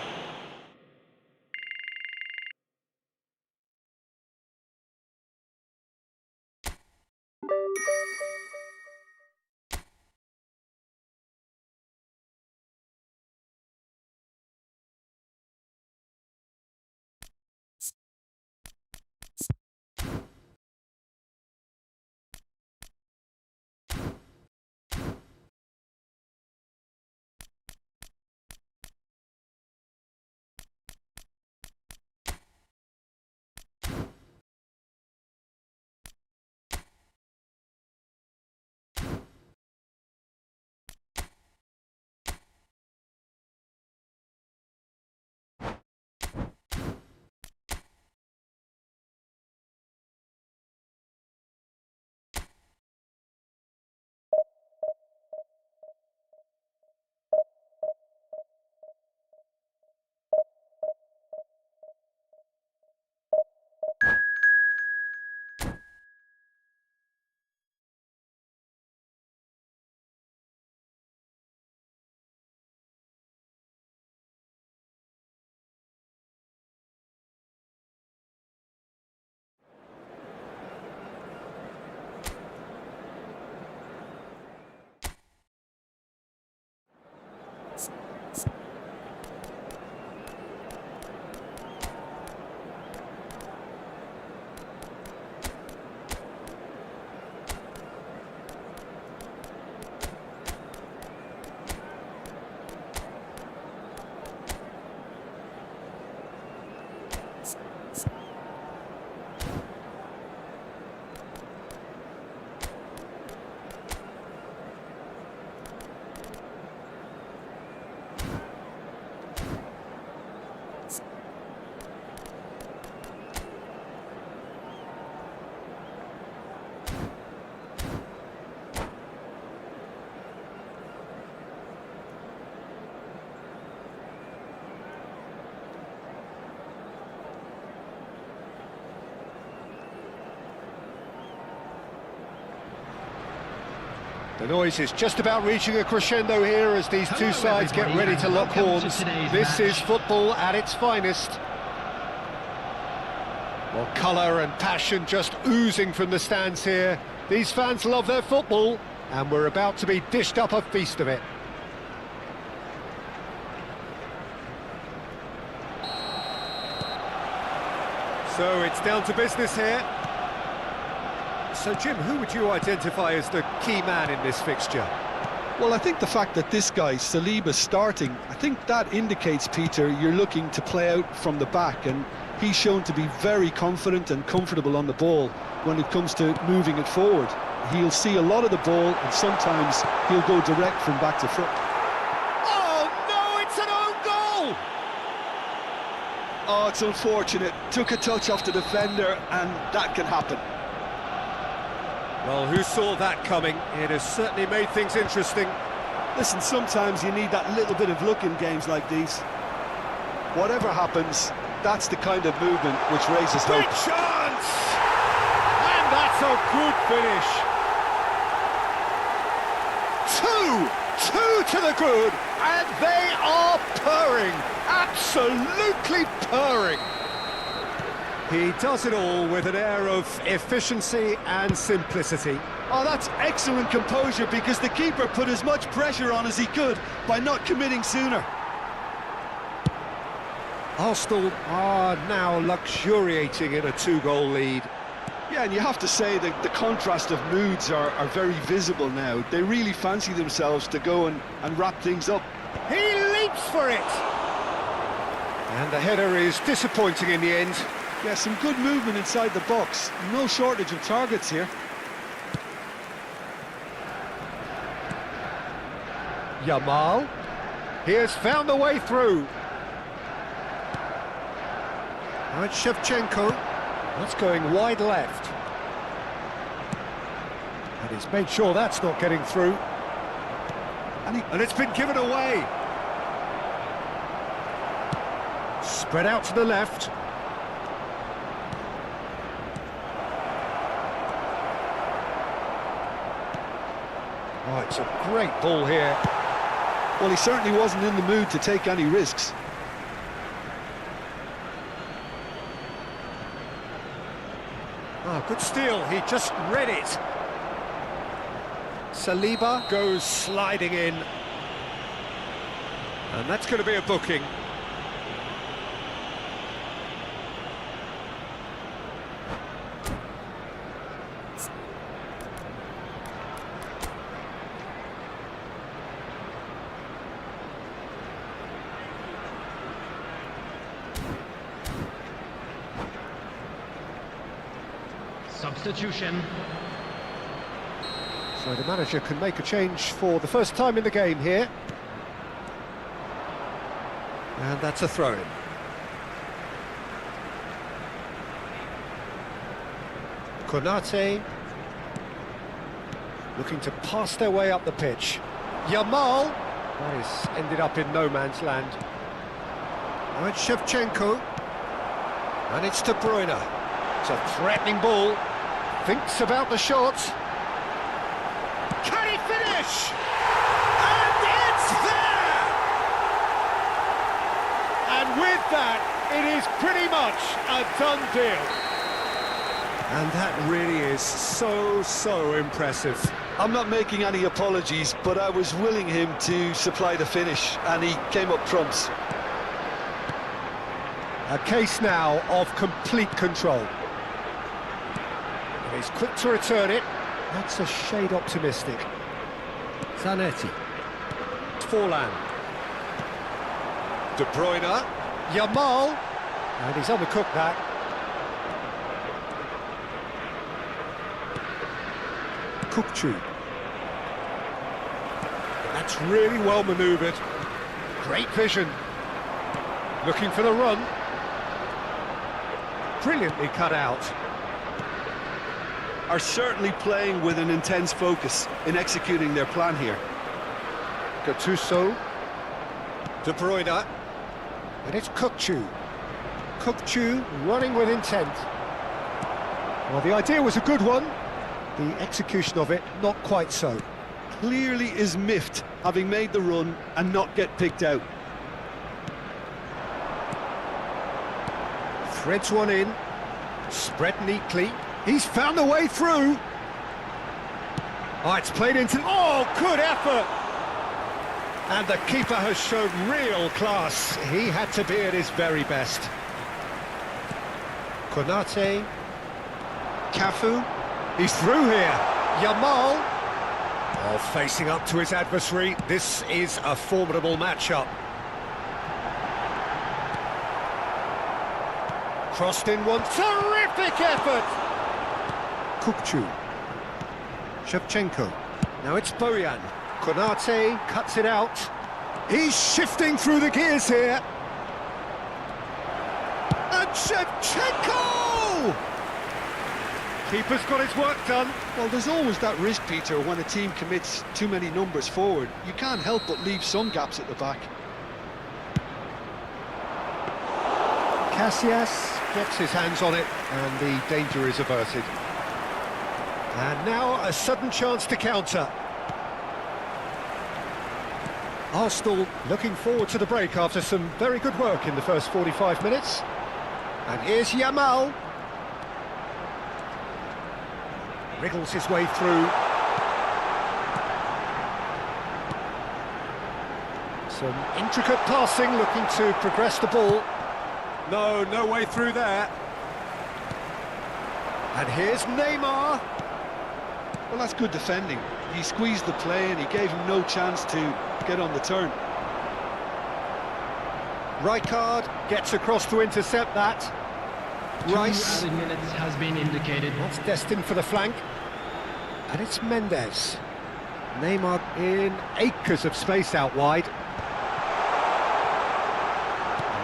The noise is just about reaching a crescendo here as these two sides get ready to lock horns. This is football at its finest. Well, colour and passion just oozing from the stands here. These fans love their football, and we're about to be dished up a feast of it. So it's down to business here. So Jim, who would you identify as the key man in this fixture? Well, I think the fact that this guy, Saliba's starting, I think that indicates, Peter, you're looking to play out from the back, and he's shown to be very confident and comfortable on the ball when it comes to moving it forward. He'll see a lot of the ball, and sometimes he'll go direct from back to front. Oh no, it's an own goal! Oh, it's unfortunate. Took a touch off the defender, and that can happen. Well, who saw that coming? It has certainly made things interesting. Listen, sometimes you need that little bit of luck in games like these. Whatever happens, that's the kind of movement which raises hope. Big chance! And that's a good finish. Two to the good, and they are purring, absolutely purring. He does it all with an air of efficiency and simplicity. Oh, that's excellent composure, because the keeper put as much pressure on as he could by not committing sooner. Arsenal are now luxuriating in a two-goal lead. Yeah, and you have to say that the contrast of moods are very visible now. They really fancy themselves to go and wrap things up. He leaps for it! And the header is disappointing in the end. Yeah, some good movement inside the box. No shortage of targets here. Yamal. He has found a way through. Now it's Shevchenko. That's going wide left. And he's made sure that's not getting through. And it's been given away. Spread out to the left. Oh, it's a great ball here. Well, he certainly wasn't in the mood to take any risks. Oh, good steal, he just read it. Saliba goes sliding in. And that's going to be a booking. Substitution. So the manager can make a change for the first time in the game here. And that's a throw-in. Konate looking to pass their way up the pitch. Yamal, that is ended up in no man's land. Now it's Shevchenko, and it's De Bruyne. It's a threatening ball. Thinks about the shot. Can he finish? And it's there! And with that, it is pretty much a done deal. And that really is so impressive. I'm not making any apologies, but I was willing him to supply the finish, and he came up trumps. A case now of complete control. He's quick to return it. That's a shade optimistic. Zanetti. Forlan. De Bruyne. Yamal. And he's undercooked that. Kukçu. That's really well manoeuvred. Great vision. Looking for the run. Brilliantly cut out. Are certainly playing with an intense focus in executing their plan here. Gattuso. De Bruyne. And it's Kukçu. Kukçu running with intent. Well, the idea was a good one. The execution of it, not quite so. Clearly is miffed, having made the run and not get picked out. Threads one in. Spread neatly. He's found a way through. Oh, it's played into... Oh, good effort! And the keeper has shown real class. He had to be at his very best. Konate. Cafu. He's through here. Yamal. Oh, facing up to his adversary. This is a formidable matchup. Crossed in one. Terrific effort! Kukcu. Shevchenko. Now it's Bojan. Konate cuts it out. He's shifting through the gears here. And Shevchenko! Keeper's got his work done. Well, there's always that risk, Peter, when a team commits too many numbers forward. You can't help but leave some gaps at the back. Casillas gets his hands on it, and the danger is averted. And now a sudden chance to counter. Arsenal looking forward to the break after some very good work in the first 45 minutes. And here's Yamal. Wriggles his way through. Some intricate passing, looking to progress the ball. No way through there. And here's Neymar. Well, that's good defending. He squeezed the play and he gave him no chance to get on the turn. Rijkaard gets across to intercept that. Rice. 2 added minutes has been indicated. That's destined for the flank. And it's Mendes. Neymar in acres of space out wide. Oh,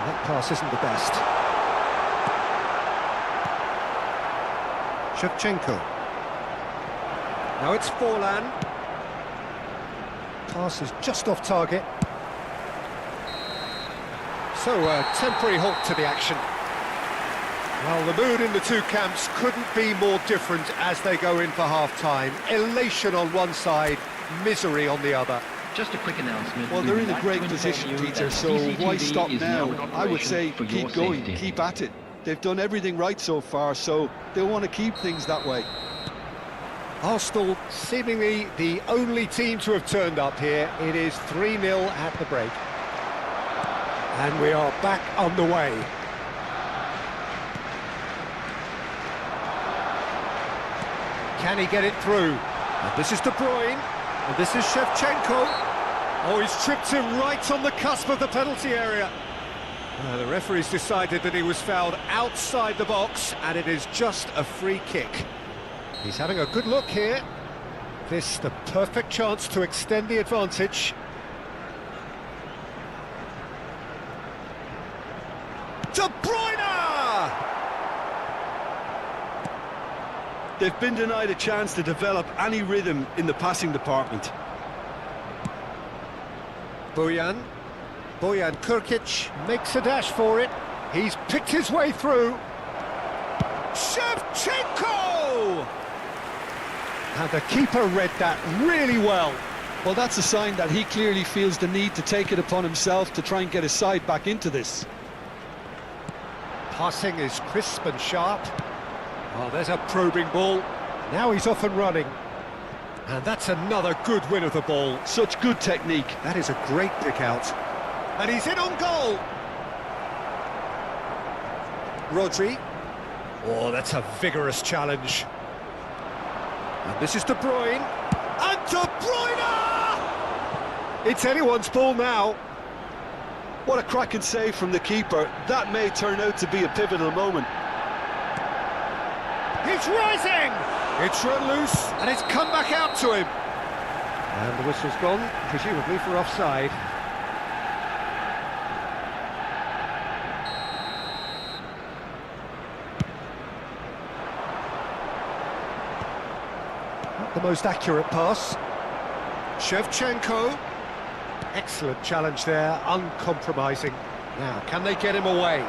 that pass isn't the best. Shevchenko. Now it's Forlan. Pass is just off target. So a temporary halt to the action. Well, the mood in the two camps couldn't be more different as they go in for half-time. Elation on one side, misery on the other. Just a quick announcement. Well, they're in a great position, Peter, so why stop now? I would say keep going, keep at it. They've done everything right so far, so they'll want to keep things that way. Arsenal seemingly the only team to have turned up here. It is 3-0 at the break. And we are back on the way. Can he get it through? And this is De Bruyne, and this is Shevchenko. Oh, he's tripped him right on the cusp of the penalty area. The referee's decided that he was fouled outside the box, and it is just a free kick. He's having a good look here. This the perfect chance to extend the advantage. De Bruyne! They've been denied a chance to develop any rhythm in the passing department. Bojan Kurkic makes a dash for it. He's picked his way through. Shevchenko! And the keeper read that really well. Well, that's a sign that he clearly feels the need to take it upon himself to try and get his side back into this. Passing is crisp and sharp. Oh, there's a probing ball. Now he's off and running. And that's another good win of the ball. Such good technique. That is a great pick out. And he's in on goal. Rodri. Oh, that's a vigorous challenge. And this is De Bruyne. And De Bruyne! It's anyone's ball now. What a cracking save from the keeper. That may turn out to be a pivotal moment. He's rising! It's run loose, and it's come back out to him. And the whistle's gone, presumably for offside. Not the most accurate pass. Shevchenko. Excellent challenge there, uncompromising. Now, can they get him away?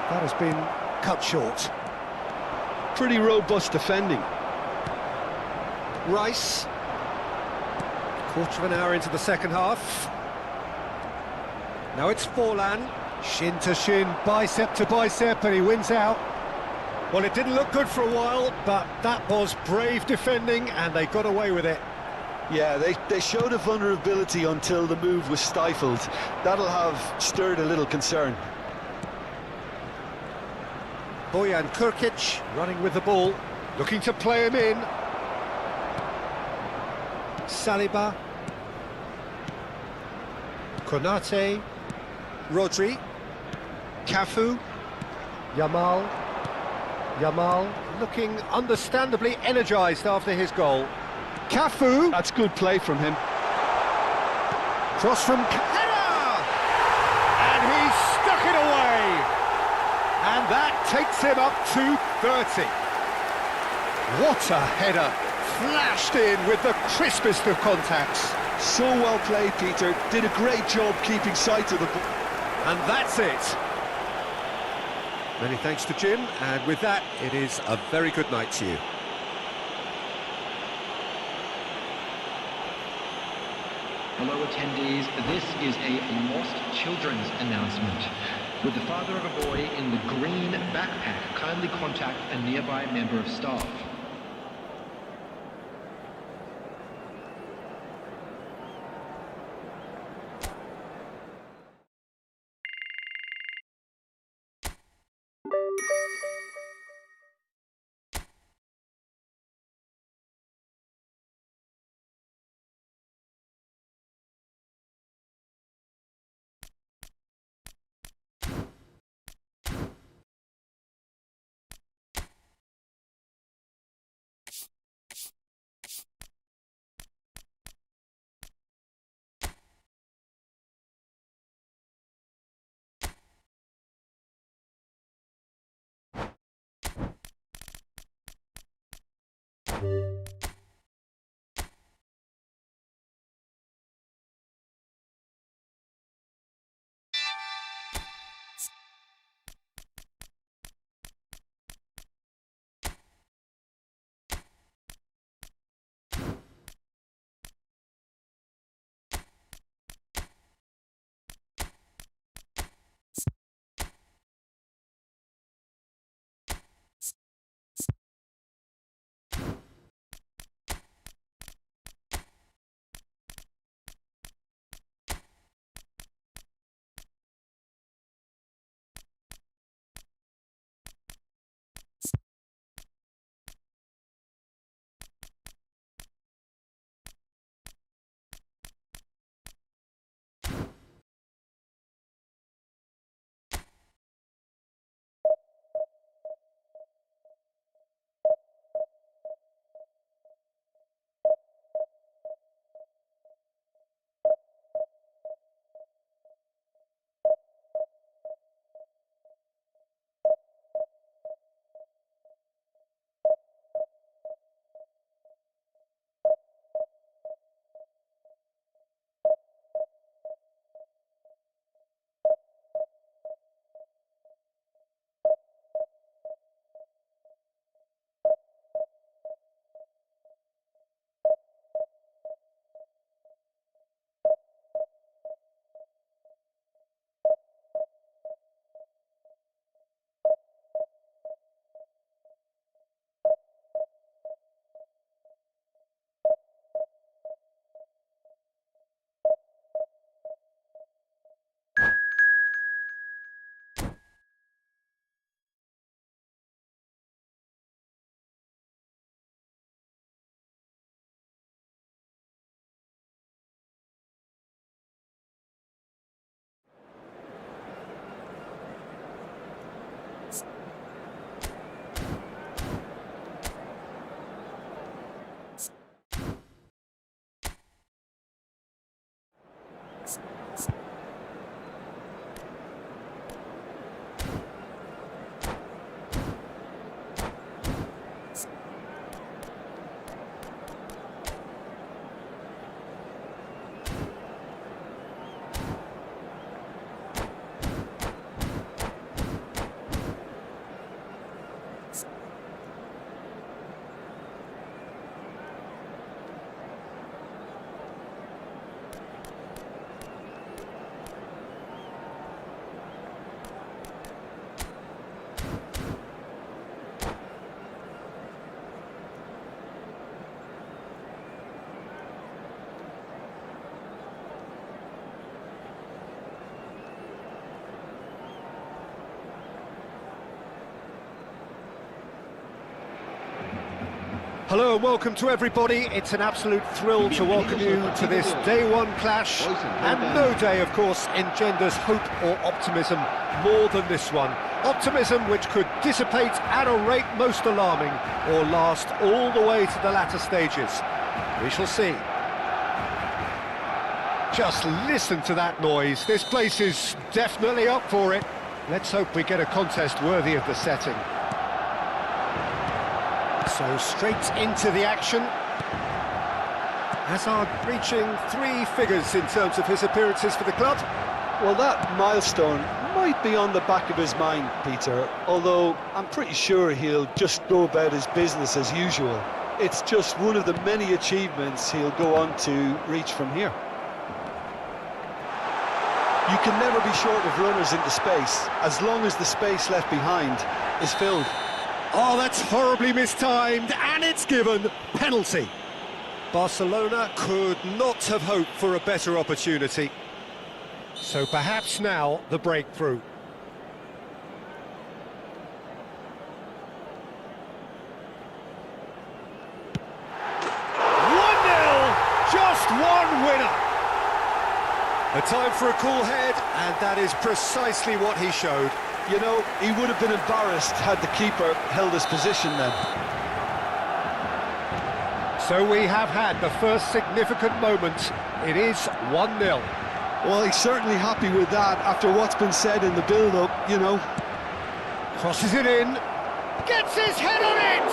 That has been cut short. Pretty robust defending. Rice. Quarter of an hour into the second half. Now it's Forlan. Shin to shin, bicep to bicep, and he wins out. Well, it didn't look good for a while, but that was brave defending, and they got away with it. Yeah, they showed a vulnerability until the move was stifled. That'll have stirred a little concern. Bojan Krkic running with the ball, looking to play him in. Saliba. Konate. Rodri. Cafu. Yamal. Yamal looking understandably energised after his goal. Cafu. That's good play from him. Cross from header! And he's stuck it away! And that takes him up to 30. What a header! Flashed in with the crispest of contacts. So well played, Peter. Did a great job keeping sight of the ball. And that's it. Many thanks to Jim, and with that, it is a very good night to you. Hello attendees, this is a lost children's announcement. Would the father of a boy in the green backpack kindly contact a nearby member of staff? Hello and welcome to everybody. It's an absolute thrill to welcome you to this day one clash. And no day, of course, engenders hope or optimism more than this one. Optimism which could dissipate at a rate most alarming or last all the way to the latter stages. We shall see. Just listen to that noise. This place is definitely up for it. Let's hope we get a contest worthy of the setting. So straight into the action. Hazard reaching 3 figures in terms of his appearances for the club. Well, that milestone might be on the back of his mind, Peter, although I'm pretty sure he'll just go about his business as usual. It's just one of the many achievements he'll go on to reach from here. You can never be short of runners into space, as long as the space left behind is filled. Oh, that's horribly mistimed, and it's given. Penalty. Barcelona could not have hoped for a better opportunity. So perhaps now the breakthrough. Just one winner. A time for a cool head, and that is precisely what he showed. You know, he would have been embarrassed had the keeper held his position then. So we have had the first significant moment. It is 1-0. Well, he's certainly happy with that after what's been said in the build-up, you know. Crosses it in. Gets his head on it!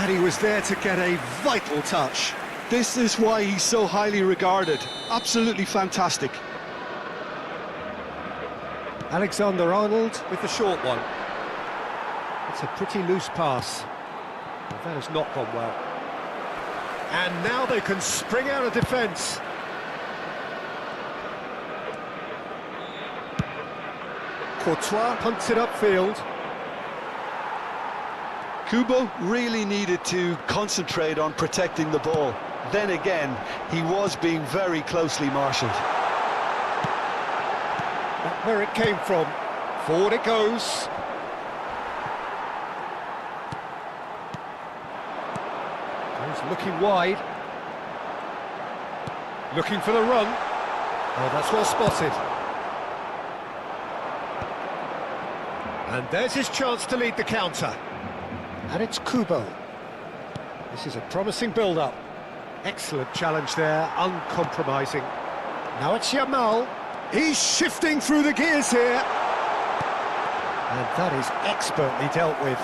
And he was there to get a vital touch. This is why he's so highly regarded. Absolutely fantastic. Alexander-Arnold with the short one. It's a pretty loose pass. But that has not gone well. And now they can spring out of defence. Courtois punts it upfield. Kubo really needed to concentrate on protecting the ball. Then again, he was being very closely marshalled. Not where it came from. Forward it goes. He's looking wide. Looking for the run. Oh, that's well spotted. And there's his chance to lead the counter. And it's Kubo. This is a promising build-up. Excellent challenge there, uncompromising. Now it's Yamal. He's shifting through the gears here. And that is expertly dealt with.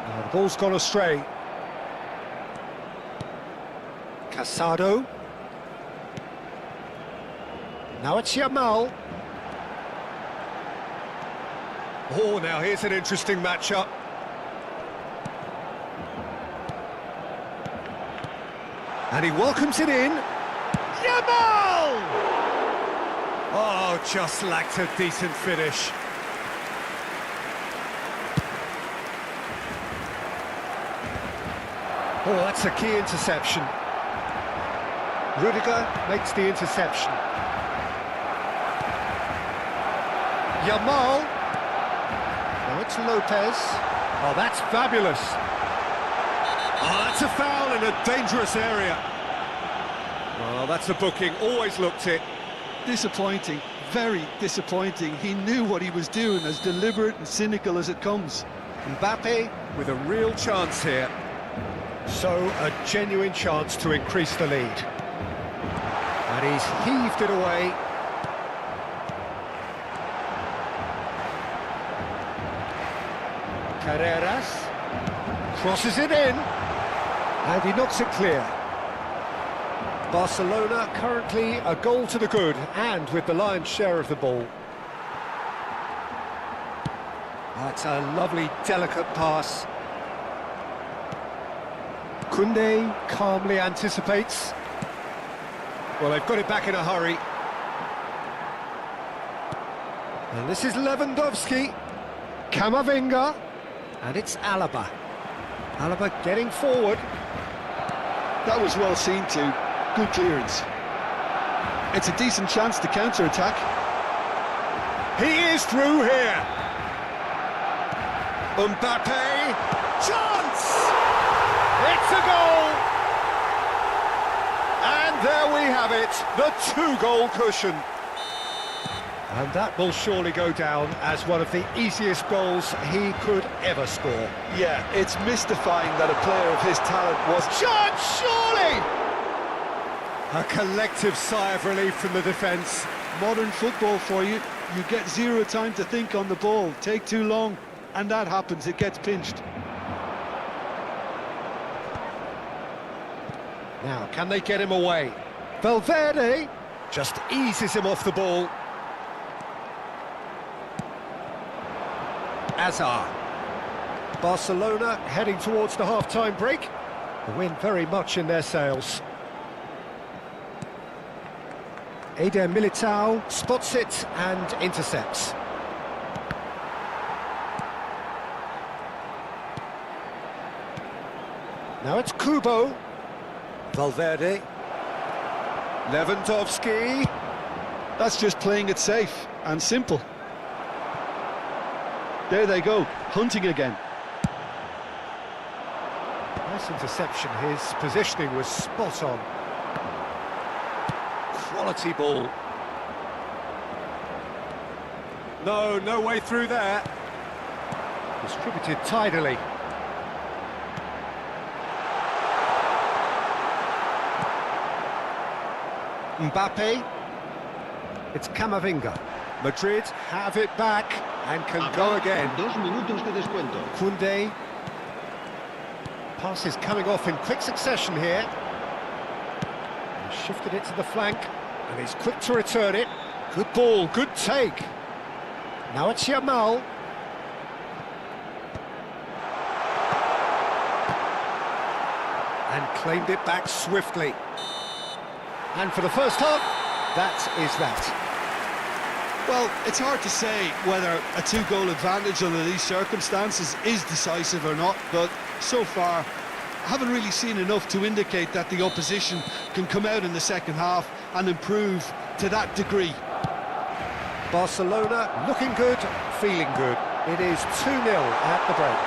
Now the ball's gone astray. Casado. Now it's Yamal. Oh, now here's an interesting matchup. And he welcomes it in. Yamal! Oh, just lacked a decent finish. Oh, that's a key interception. Rudiger makes the interception. Yamal. Now it's Lopez. Oh, that's fabulous. Oh, that's a foul in a dangerous area. Well, that's a booking. Always looked it. Disappointing. Very disappointing. He knew what he was doing, as deliberate and cynical as it comes. Mbappe with a real chance here. So, a genuine chance to increase the lead. And he's heaved it away. Carreras crosses it in, and he knocks it clear. Barcelona currently a goal to the good, and with the lion's share of the ball. That's a lovely, delicate pass. Koundé calmly anticipates. Well, they've got it back in a hurry. And this is Lewandowski. Camavinga. And it's Alaba. Alaba getting forward. That was well seen too. Good clearance. It's a decent chance to counter-attack. He is through here. Mbappe, chance! It's a goal! And there we have it, the two-goal cushion. And that will surely go down as one of the easiest goals he could ever score. Yeah, it's mystifying that a player of his talent was... Chance, surely! A collective sigh of relief from the defence. Modern football for you. You get zero time to think on the ball. Take too long, and that happens. It gets pinched. Now, can they get him away? Valverde just eases him off the ball. Azar. Barcelona heading towards the half-time break. The wind very much in their sails. Eder Militao spots it and intercepts. Now it's Kubo. Valverde. Lewandowski. That's just playing it safe and simple. There they go, hunting again. Nice interception. His positioning was spot on. Quality ball. No way through there. Distributed tidily. Mbappe. It's Camavinga. Madrid have it back and can go again. 2 minutos de descuento. Koundé. Passes coming off in quick succession here. He shifted it to the flank, and he's quick to return it. Good ball, good take. Now it's Yamal. And claimed it back swiftly. And for the first half, that is that. Well, it's hard to say whether a two-goal advantage under these circumstances is decisive or not, but so far I haven't really seen enough to indicate that the opposition can come out in the second half and improve to that degree. Barcelona looking good, feeling good. It is 2-0 at the break.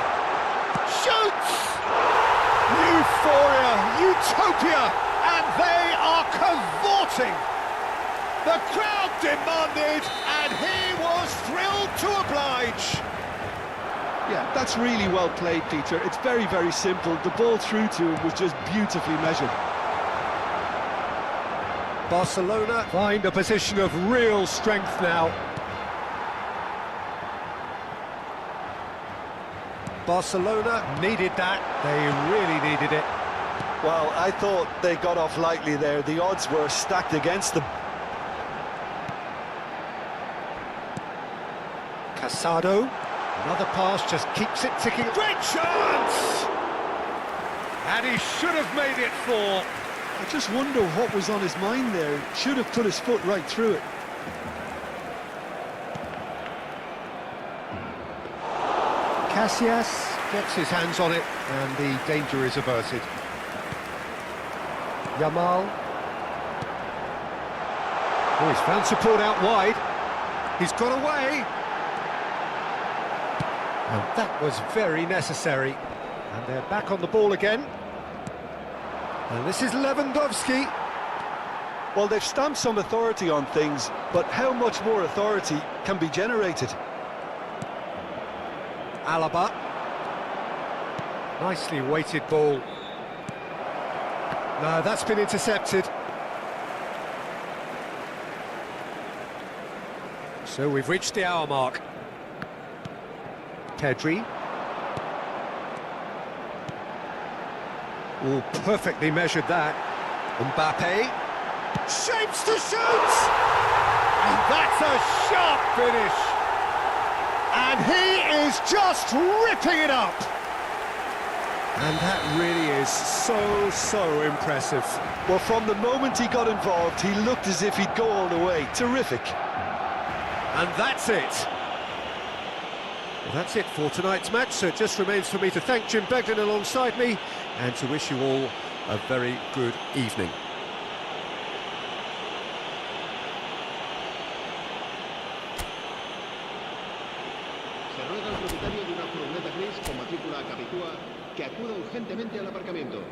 Shoots! Euphoria, utopia, and they are cavorting. The crowd demanded, and he was thrilled to oblige. Yeah, that's really well played, Peter. It's very, very simple. The ball through to him was just beautifully measured. Barcelona find a position of real strength now. Barcelona needed that. They really needed it. Well, I thought they got off lightly there. The odds were stacked against them. Casado, another pass, just keeps it ticking. Great chance! And he should have made it 4. I just wonder what was on his mind there. Should have put his foot right through it. Casillas gets his hands on it, and the danger is averted. Yamal. Oh, he's found support out wide. He's got away. And that was very necessary. And they're back on the ball again. And this is Lewandowski. Well, they've stamped some authority on things, but how much more authority can be generated? Alaba. Nicely weighted ball. No, that's been intercepted. So we've reached the hour mark. Pedri. Oh, perfectly measured that. Mbappe. Shapes to shoot! And that's a sharp finish. And he is just ripping it up. And that really is so impressive. Well, from the moment he got involved, he looked as if he'd go all the way. Terrific. And that's it. Well, that's it for tonight's match, so it just remains for me to thank Jim Beglin alongside me and to wish you all a very good evening. Se ruega al propietario de una furgoneta gris con matrícula Capicúa que acuda urgentemente al aparcamiento.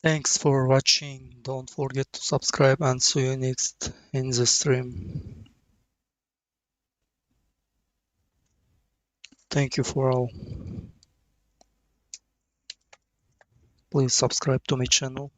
Thanks for watching. Don't forget to subscribe and see you next in the stream. Thank you for all. Please subscribe to my channel.